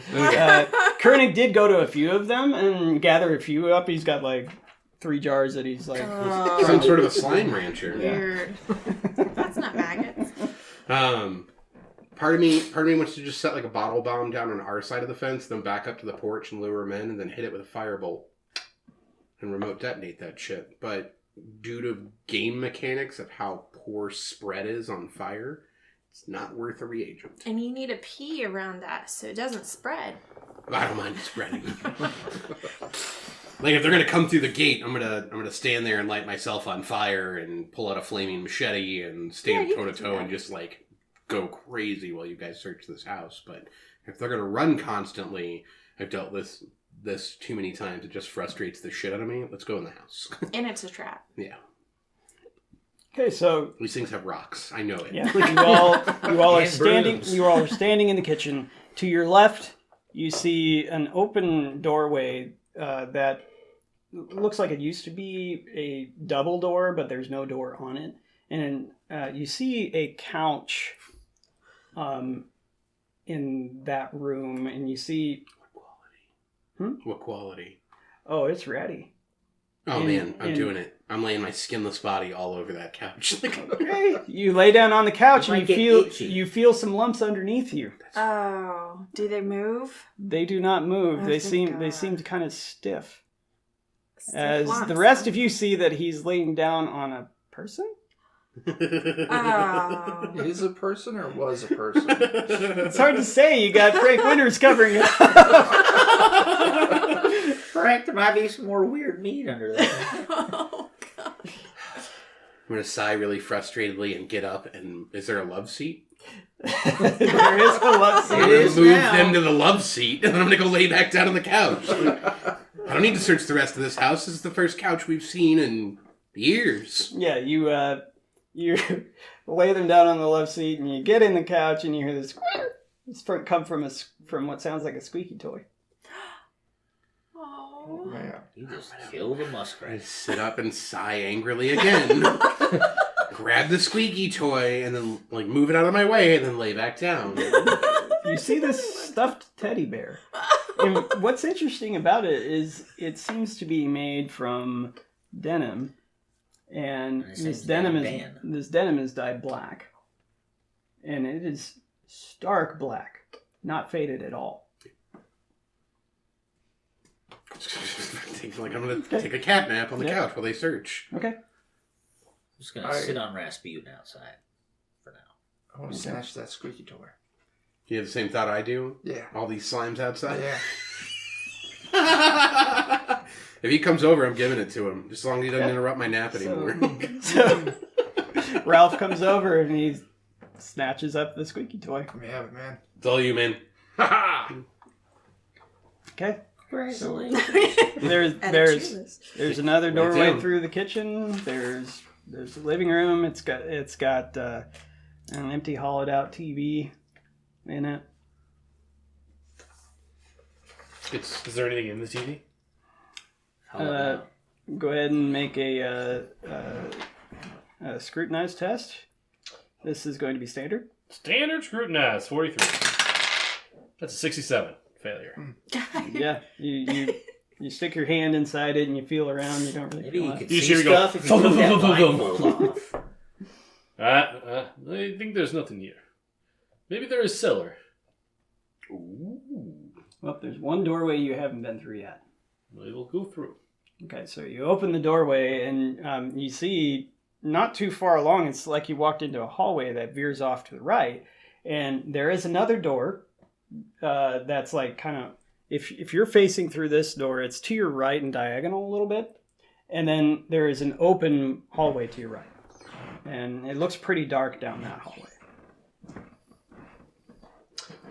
[SPEAKER 1] Kernig did go to a few of them and gather a few up. He's got like 3 jars that he's like...
[SPEAKER 2] Some sort of a slime rancher.
[SPEAKER 5] Weird. That's not maggots.
[SPEAKER 2] Part of me wants to just set like a bottle bomb down on our side of the fence, then back up to the porch and lure him in, and then hit it with a firebolt and remote detonate that shit. But due to game mechanics of how poor spread is on fire, it's not worth a reagent.
[SPEAKER 5] And you need a P around that so it doesn't spread.
[SPEAKER 2] I don't mind spreading. Like if they're gonna come through the gate, I'm gonna stand there and light myself on fire and pull out a flaming machete and stand
[SPEAKER 5] you
[SPEAKER 2] toe to
[SPEAKER 5] can do
[SPEAKER 2] toe
[SPEAKER 5] that.
[SPEAKER 2] and just like go crazy while you guys search this house. But if they're gonna run constantly, I've dealt with this too many times. It just frustrates the shit out of me. Let's go in the house.
[SPEAKER 5] And it's a trap.
[SPEAKER 2] Yeah,
[SPEAKER 1] Okay, so
[SPEAKER 2] these things have rocks. I know it.
[SPEAKER 1] yeah, you all are
[SPEAKER 3] And
[SPEAKER 1] standing.
[SPEAKER 3] brooms.
[SPEAKER 1] You all are standing in the kitchen. To your left, you see an open doorway that looks like it used to be a double door, but there's no door on it. And you see a couch in that room, and you see...
[SPEAKER 2] What quality?
[SPEAKER 1] Oh, it's ready.
[SPEAKER 2] Oh
[SPEAKER 1] And-
[SPEAKER 2] man, I'm
[SPEAKER 1] and-
[SPEAKER 2] doing it. I'm laying my skinless body all over that couch.
[SPEAKER 1] Okay. You lay down on the couch
[SPEAKER 3] You
[SPEAKER 1] and
[SPEAKER 3] might get itchy.
[SPEAKER 1] you feel some lumps underneath you.
[SPEAKER 5] Oh, do they move?
[SPEAKER 1] They do not move.
[SPEAKER 5] Oh,
[SPEAKER 1] they
[SPEAKER 5] thank
[SPEAKER 1] seem
[SPEAKER 5] God.
[SPEAKER 1] kind of stiff.
[SPEAKER 5] Stiff
[SPEAKER 1] As
[SPEAKER 5] lumps,
[SPEAKER 1] the rest
[SPEAKER 5] huh?
[SPEAKER 1] of you see that he's laying down on a person.
[SPEAKER 5] Oh.
[SPEAKER 6] Is a person or was a person?
[SPEAKER 1] It's hard to say. You got Frank Winters covering it.
[SPEAKER 3] Frank, there might be some more weird meat under there.
[SPEAKER 5] Oh, God.
[SPEAKER 2] I'm gonna sigh really frustratedly and get up. And is there a love seat?
[SPEAKER 1] There is a love
[SPEAKER 2] I'm
[SPEAKER 3] It
[SPEAKER 2] gonna
[SPEAKER 3] is
[SPEAKER 2] move
[SPEAKER 3] now.
[SPEAKER 2] them to the love seat, and then I'm gonna go lay back down on the couch. I don't need to search the rest of this house. This is the first couch we've seen in years.
[SPEAKER 1] Yeah, you lay them down on the love seat, and you get in the couch, and you hear this come from what sounds like a squeaky toy.
[SPEAKER 5] Oh.
[SPEAKER 6] Man.
[SPEAKER 3] You just killed a
[SPEAKER 2] I
[SPEAKER 3] muskrat.
[SPEAKER 2] sit up and sigh angrily again. Grab the squeaky toy and then like move it out of my way and then lay back down.
[SPEAKER 1] You see this stuffed teddy bear. And what's interesting about it is it seems to be made from denim, and
[SPEAKER 3] It seems Dan.
[SPEAKER 1] this denim is dyed black, and it is stark black, not faded at all.
[SPEAKER 2] I'm gonna take a cat nap on the couch while they search.
[SPEAKER 1] Okay.
[SPEAKER 3] I'm just gonna sit on Rasputin outside for now.
[SPEAKER 6] I want to snatch that squeaky toy.
[SPEAKER 2] You have the same thought I do?
[SPEAKER 6] Yeah.
[SPEAKER 2] All these slimes outside?
[SPEAKER 6] Yeah.
[SPEAKER 2] If he comes over, I'm giving it to him. Just as long as he doesn't interrupt my nap anymore.
[SPEAKER 1] So Ralph comes over and he snatches up the squeaky toy.
[SPEAKER 6] Let me have it, man.
[SPEAKER 2] It's all you, man.
[SPEAKER 1] Okay.
[SPEAKER 3] So,
[SPEAKER 1] There's another doorway
[SPEAKER 2] down.
[SPEAKER 1] through the kitchen. There's the living room. It's got an empty hollowed out TV in it.
[SPEAKER 4] Is there anything in the TV?
[SPEAKER 1] Go ahead and make a scrutinize test. This is going to be standard.
[SPEAKER 4] Standard scrutinize, 43. That's a 67. Failure.
[SPEAKER 1] Yeah, you stick your hand inside it and you feel around. You don't really.
[SPEAKER 3] Maybe
[SPEAKER 1] feel
[SPEAKER 3] you
[SPEAKER 1] it.
[SPEAKER 3] could
[SPEAKER 4] You
[SPEAKER 3] see
[SPEAKER 4] should go,
[SPEAKER 3] stuff if you took that blindfold off.
[SPEAKER 4] I think there's nothing here. Maybe there is cellar.
[SPEAKER 2] Ooh.
[SPEAKER 1] Well, there's one doorway you haven't been through yet.
[SPEAKER 4] We will go through.
[SPEAKER 1] Okay, so you open the doorway and you see not too far along. It's like you walked into a hallway that veers off to the right, and there is another door that's like kind of if you're facing through this door, it's to your right and diagonal a little bit, and then there is an open hallway to your right, and it looks pretty dark down that hallway.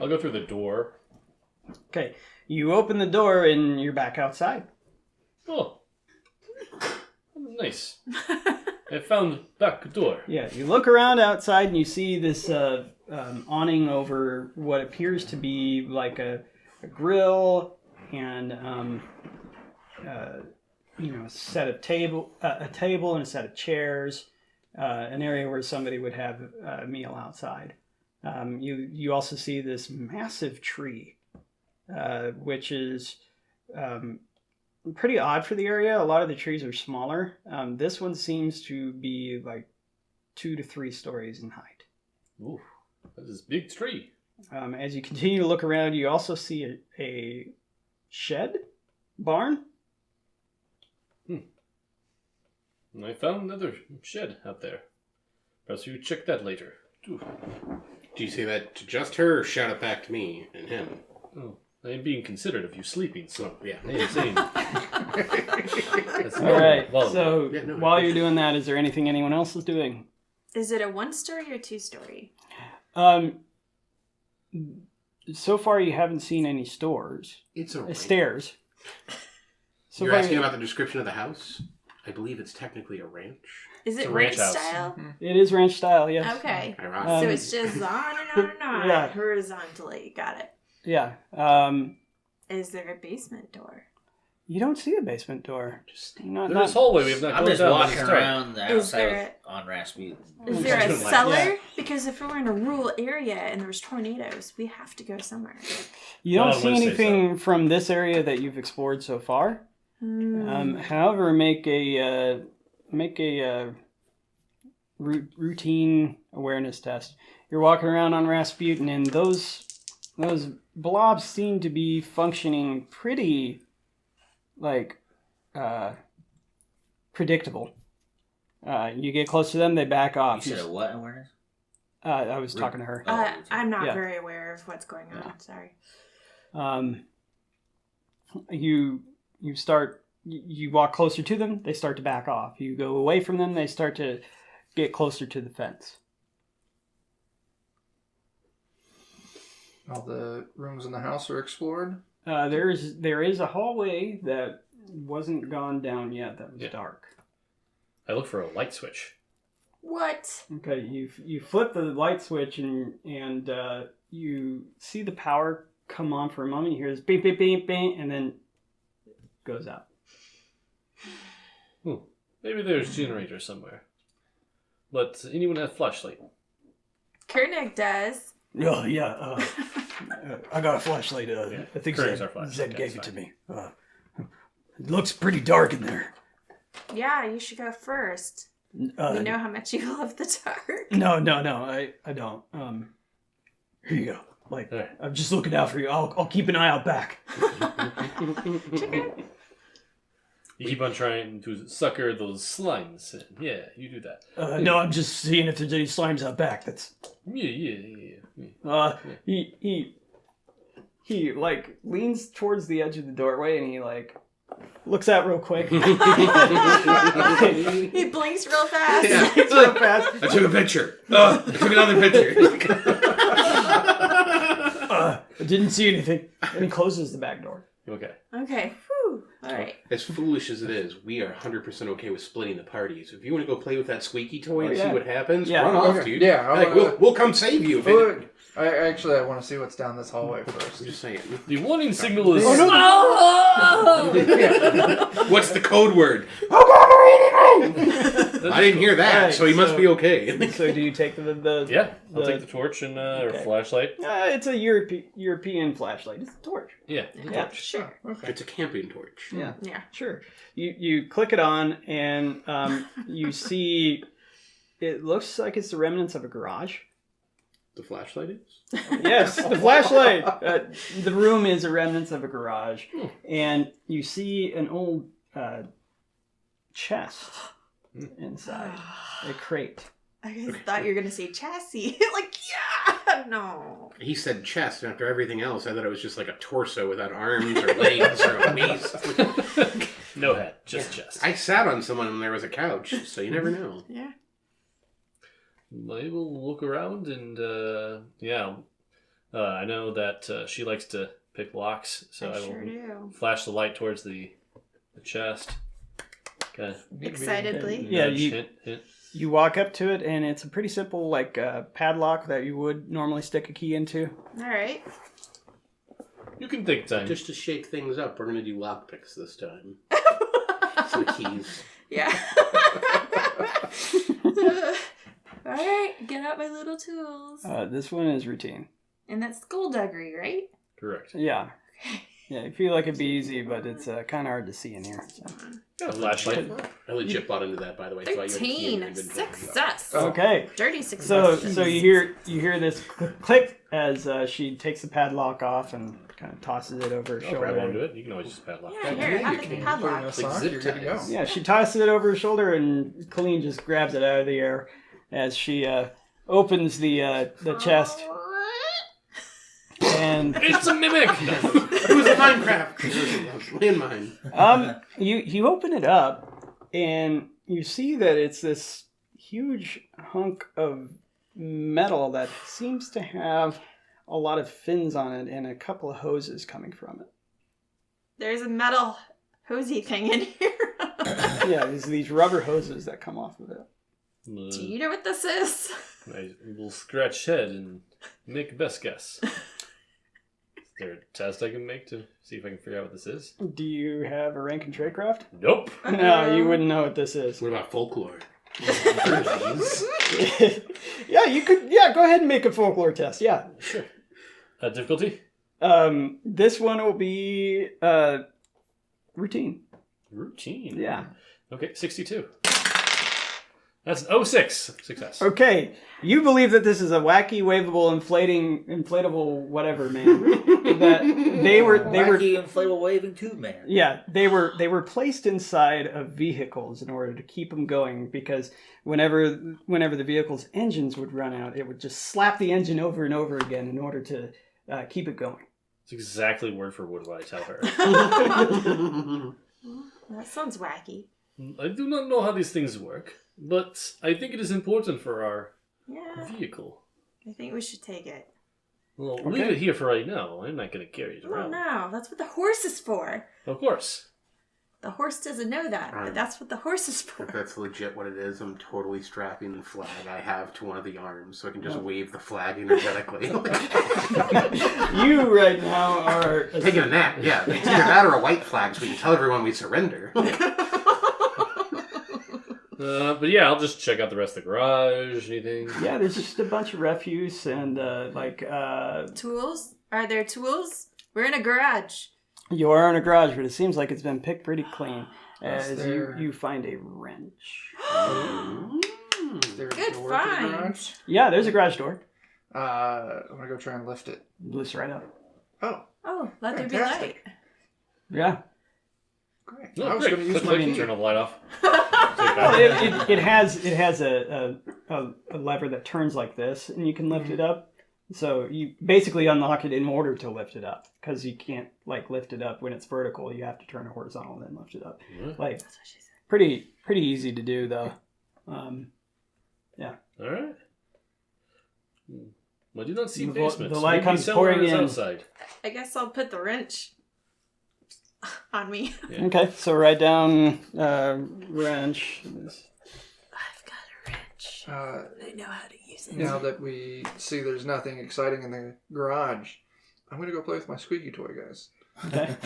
[SPEAKER 4] I'll go through the door.
[SPEAKER 1] Okay, you open the door and you're back outside.
[SPEAKER 4] Oh. Nice. I found the back door.
[SPEAKER 1] Yeah, you look around outside and you see this awning over what appears to be like a grill and a set of a table and a set of chairs, an area where somebody would have a meal outside. You also see this massive tree, which is pretty odd for the area. A lot of the trees are smaller. This one seems to be like 2 to 3 stories in height.
[SPEAKER 4] Ooh, that is a big tree.
[SPEAKER 1] As you continue to look around, you also see a shed barn.
[SPEAKER 4] I found another shed out there. Perhaps you check that later. Ooh.
[SPEAKER 2] Do you say that to just her or shout it back to me and him?
[SPEAKER 4] Oh, I am being considerate of you sleeping, so
[SPEAKER 2] Yeah.
[SPEAKER 4] I am saying. That's
[SPEAKER 1] All right.
[SPEAKER 4] well,
[SPEAKER 1] So
[SPEAKER 2] Yeah, no,
[SPEAKER 1] while you're doing that, is there anything anyone else is doing?
[SPEAKER 5] Is it a 1-story or 2-story?
[SPEAKER 1] So far you haven't seen any stores,
[SPEAKER 2] It's a ranch.
[SPEAKER 1] stairs. So
[SPEAKER 2] You're
[SPEAKER 1] far
[SPEAKER 2] asking about the description of the house? I believe it's technically a ranch.
[SPEAKER 5] Is
[SPEAKER 4] It's
[SPEAKER 5] it
[SPEAKER 4] a
[SPEAKER 5] ranch
[SPEAKER 4] ranch house.
[SPEAKER 5] style?
[SPEAKER 1] it is ranch style, yes.
[SPEAKER 5] Okay.
[SPEAKER 2] Ironic.
[SPEAKER 5] So it's just on and on and on,
[SPEAKER 1] Yeah.
[SPEAKER 5] horizontally. Got it.
[SPEAKER 1] Yeah.
[SPEAKER 5] Is there a basement door?
[SPEAKER 1] You don't see a basement door. Not,
[SPEAKER 4] there's a hallway we have not
[SPEAKER 3] I'm
[SPEAKER 4] gone
[SPEAKER 3] just
[SPEAKER 4] down.
[SPEAKER 3] walking around the
[SPEAKER 5] Is
[SPEAKER 3] outside
[SPEAKER 5] there
[SPEAKER 3] on Rasputin.
[SPEAKER 5] Is there a
[SPEAKER 4] Doing like-
[SPEAKER 5] cellar?
[SPEAKER 1] Yeah.
[SPEAKER 5] Because if we're in a rural area and there's tornadoes, we have to go somewhere.
[SPEAKER 1] You don't
[SPEAKER 4] I
[SPEAKER 1] see
[SPEAKER 4] wouldn't say
[SPEAKER 1] anything from this area that you've explored so far. However, make a routine awareness test. You're walking around on Rasputin, and those blobs seem to be functioning pretty, predictable. You get close to them, they back off.
[SPEAKER 3] You said a what awareness?
[SPEAKER 1] I was talking to her.
[SPEAKER 5] I'm not
[SPEAKER 1] Yeah.
[SPEAKER 5] very aware of what's going on. Sorry.
[SPEAKER 1] You walk closer to them, they start to back off. You go away from them, they start to get closer to the fence.
[SPEAKER 6] All the rooms in the house are explored.
[SPEAKER 1] There is a hallway that wasn't gone down yet. That was dark.
[SPEAKER 4] I look for a light switch.
[SPEAKER 5] What?
[SPEAKER 1] Okay, you flip the light switch and you see the power come on for a moment. You hear this beep beep beep beep, and then it goes out.
[SPEAKER 4] Maybe there's generators somewhere. But anyone have a flashlight?
[SPEAKER 5] Kernig does.
[SPEAKER 1] Oh yeah, I got a flashlight. I think
[SPEAKER 4] Kerrig's our flashlight.
[SPEAKER 1] Zed
[SPEAKER 4] Okay,
[SPEAKER 1] gave it
[SPEAKER 4] that's
[SPEAKER 1] to me. It looks pretty dark in there.
[SPEAKER 5] Yeah, you should go first. We know how much you love the dark.
[SPEAKER 1] No, I don't. Here you go.
[SPEAKER 4] Right.
[SPEAKER 1] I'm just looking out for you. I'll keep an eye out back.
[SPEAKER 4] You keep on trying to sucker those slimes in. Yeah, you do that.
[SPEAKER 1] No, I'm just seeing if there's any slimes out back. That's.
[SPEAKER 4] Yeah.
[SPEAKER 1] He like leans towards the edge of the doorway and he like looks out real quick.
[SPEAKER 5] He blinks real fast.
[SPEAKER 2] Yeah.
[SPEAKER 1] It's real fast.
[SPEAKER 2] I took a picture. I took another picture.
[SPEAKER 1] I didn't see anything. And he closes the back door.
[SPEAKER 4] Okay.
[SPEAKER 5] Okay. Whew. All right.
[SPEAKER 2] As foolish as it is, we are 100% okay with splitting the party. So if you want to go play with that squeaky toy and see what happens, run off, dude.
[SPEAKER 6] Yeah,
[SPEAKER 2] Like, we'll come save you. If it,
[SPEAKER 6] I want to see what's down this hallway first.
[SPEAKER 2] I'm just saying.
[SPEAKER 4] The warning signal is.
[SPEAKER 2] What's the code word? I didn't hear that,
[SPEAKER 1] Right,
[SPEAKER 2] so he must be okay.
[SPEAKER 1] So do you take the
[SPEAKER 4] Yeah, I'll take the torch and or flashlight.
[SPEAKER 1] it's a European flashlight. It's a torch.
[SPEAKER 4] Yeah, the
[SPEAKER 1] Yeah.
[SPEAKER 4] torch.
[SPEAKER 5] Sure.
[SPEAKER 2] It's a camping torch.
[SPEAKER 1] Yeah.
[SPEAKER 5] Yeah.
[SPEAKER 1] Sure. You click it on and you see it looks like it's the remnants of a garage.
[SPEAKER 2] The flashlight is?
[SPEAKER 1] Yes, the flashlight. The room is a remnants of a garage, and you see an old chest inside, a crate.
[SPEAKER 5] I just thought you were gonna say chassis. Like, yeah, no.
[SPEAKER 2] He said chest, and after everything else, I thought it was just like a torso without arms or legs or a waist.
[SPEAKER 4] No head, just chest.
[SPEAKER 2] I sat on someone and there was a couch, so you never know.
[SPEAKER 5] Yeah.
[SPEAKER 4] I will look around and I know that she likes to pick locks, so I will
[SPEAKER 5] sure do.
[SPEAKER 4] flash the light towards the chest. Okay.
[SPEAKER 5] Excitedly.
[SPEAKER 1] Yeah,
[SPEAKER 4] Hint.
[SPEAKER 1] you walk up to it, and it's a pretty simple like padlock that you would normally stick a key into.
[SPEAKER 5] All right.
[SPEAKER 4] You can take time.
[SPEAKER 2] Just to shake things up, we're going to do lockpicks this time. Some keys.
[SPEAKER 5] Yeah. All right, get out my little tools.
[SPEAKER 1] This one is routine.
[SPEAKER 5] And that's skullduggery, right?
[SPEAKER 4] Correct.
[SPEAKER 1] Yeah. Yeah, you feel like it'd be easy, but it's kind of hard to see in here. So.
[SPEAKER 4] Got a flashlight.
[SPEAKER 2] I legit bought into that, by the way. Thought you had a key in
[SPEAKER 5] 13.
[SPEAKER 2] your inventory.
[SPEAKER 5] Success.
[SPEAKER 1] Okay.
[SPEAKER 5] Dirty success.
[SPEAKER 1] So you hear this click as she takes the padlock off and kind of tosses it over her
[SPEAKER 4] I'll grab
[SPEAKER 1] shoulder.
[SPEAKER 4] onto it. You can always just padlock.
[SPEAKER 5] Yeah, here, have the
[SPEAKER 6] Put it in
[SPEAKER 5] padlock.
[SPEAKER 6] a sock,
[SPEAKER 2] zip
[SPEAKER 6] you're good to go.
[SPEAKER 2] ties.
[SPEAKER 1] Yeah, she tosses it over her shoulder, and Kileen just grabs it out of the air as she opens the chest. And
[SPEAKER 4] It's a mimic!
[SPEAKER 2] It was a Minecraft. Landmine.
[SPEAKER 1] you open it up, and you see that it's this huge hunk of metal that seems to have a lot of fins on it and a couple of hoses coming from it.
[SPEAKER 5] There's a metal hosey thing in here.
[SPEAKER 1] Yeah, there's these rubber hoses that come off of it.
[SPEAKER 5] Do you know what this is?
[SPEAKER 4] I will scratch head and make best guess. Is there a test I can make to see if I can figure out what this is?
[SPEAKER 1] Do you have a rank in tradecraft?
[SPEAKER 4] Nope.
[SPEAKER 1] No, you wouldn't know what this is.
[SPEAKER 2] What about folklore?
[SPEAKER 1] Yeah, you could. Yeah, go ahead and make a folklore test. Yeah.
[SPEAKER 4] Sure. Difficulty?
[SPEAKER 1] This one will be routine.
[SPEAKER 4] Routine.
[SPEAKER 1] Yeah.
[SPEAKER 4] Okay, 62. That's an 06 success.
[SPEAKER 1] Okay, you believe that this is a wacky, waveable, inflatable, whatever, man. That they were
[SPEAKER 3] Wacky inflatable waving tube man.
[SPEAKER 1] Yeah, they were placed inside of vehicles in order to keep them going, because whenever the vehicle's engines would run out, it would just slap the engine over and over again in order to keep it going.
[SPEAKER 4] It's exactly word for word what I tell her.
[SPEAKER 5] That sounds wacky.
[SPEAKER 4] I do not know how these things work, but I think it is important for our
[SPEAKER 5] Yeah.
[SPEAKER 4] vehicle.
[SPEAKER 5] I think we should take it.
[SPEAKER 4] Well, leave it here for right now. I'm not going to carry it
[SPEAKER 5] Oh
[SPEAKER 4] around.
[SPEAKER 5] no, that's what the horse is for.
[SPEAKER 4] Of course.
[SPEAKER 5] The horse doesn't know that, but that's what the horse is
[SPEAKER 2] If
[SPEAKER 5] for.
[SPEAKER 2] that's legit what it is, I'm totally strapping the flag I have to one of the arms so I can just wave the flag energetically.
[SPEAKER 1] You right now are
[SPEAKER 2] Taking a nap, yeah. It's either that or a white flag so we can tell everyone we surrender.
[SPEAKER 4] But yeah, I'll just check out the rest of the garage. Anything?
[SPEAKER 1] Yeah, there's just a bunch of refuse and
[SPEAKER 5] Tools? Are there tools? We're in a garage.
[SPEAKER 1] you are in a garage, but it seems like it's been picked pretty clean.
[SPEAKER 6] Is
[SPEAKER 1] As
[SPEAKER 6] there-
[SPEAKER 1] you find a wrench.
[SPEAKER 6] Is there a
[SPEAKER 5] Good
[SPEAKER 6] door to the
[SPEAKER 5] find.
[SPEAKER 6] garage?
[SPEAKER 1] Yeah, there's a garage door.
[SPEAKER 6] I'm gonna go try and lift it.
[SPEAKER 1] Lifts right up.
[SPEAKER 6] Oh,
[SPEAKER 5] Oh, let there be
[SPEAKER 6] Fantastic.
[SPEAKER 5] light.
[SPEAKER 1] Yeah.
[SPEAKER 6] Great.
[SPEAKER 4] Oh,
[SPEAKER 6] I was
[SPEAKER 4] great.
[SPEAKER 6] going to use
[SPEAKER 4] Click,
[SPEAKER 6] my
[SPEAKER 4] click,
[SPEAKER 6] key.
[SPEAKER 4] turn the light off.
[SPEAKER 1] Well, it has a lever that turns like this, and you can lift it up. So you basically unlock it in order to lift it up, because you can't like lift it up when it's vertical. You have to turn it horizontal and then lift it up. Like
[SPEAKER 5] That's what she said.
[SPEAKER 1] pretty easy to do though.
[SPEAKER 4] All right. I do not see
[SPEAKER 1] The
[SPEAKER 4] basements.
[SPEAKER 1] light
[SPEAKER 4] Maybe
[SPEAKER 1] comes
[SPEAKER 4] somewhere
[SPEAKER 1] pouring in.
[SPEAKER 4] outside.
[SPEAKER 5] I guess I'll put the wrench on me.
[SPEAKER 4] Yeah.
[SPEAKER 1] Okay, so write down wrench.
[SPEAKER 5] I've got a wrench.
[SPEAKER 6] Uh,
[SPEAKER 5] I know how to use it.
[SPEAKER 6] now that we see there's nothing exciting in the garage, I'm going to go play with my squeaky toy, guys.
[SPEAKER 1] Okay.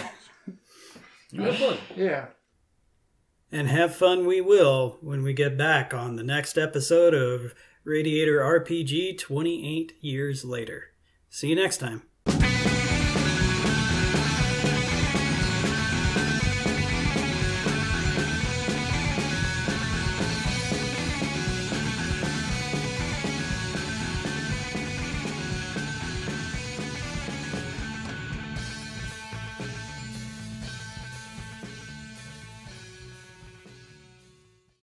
[SPEAKER 4] You have fun.
[SPEAKER 6] Yeah.
[SPEAKER 1] And have fun we will when we get back on the next episode of Radiator RPG 28 years later. See you next time.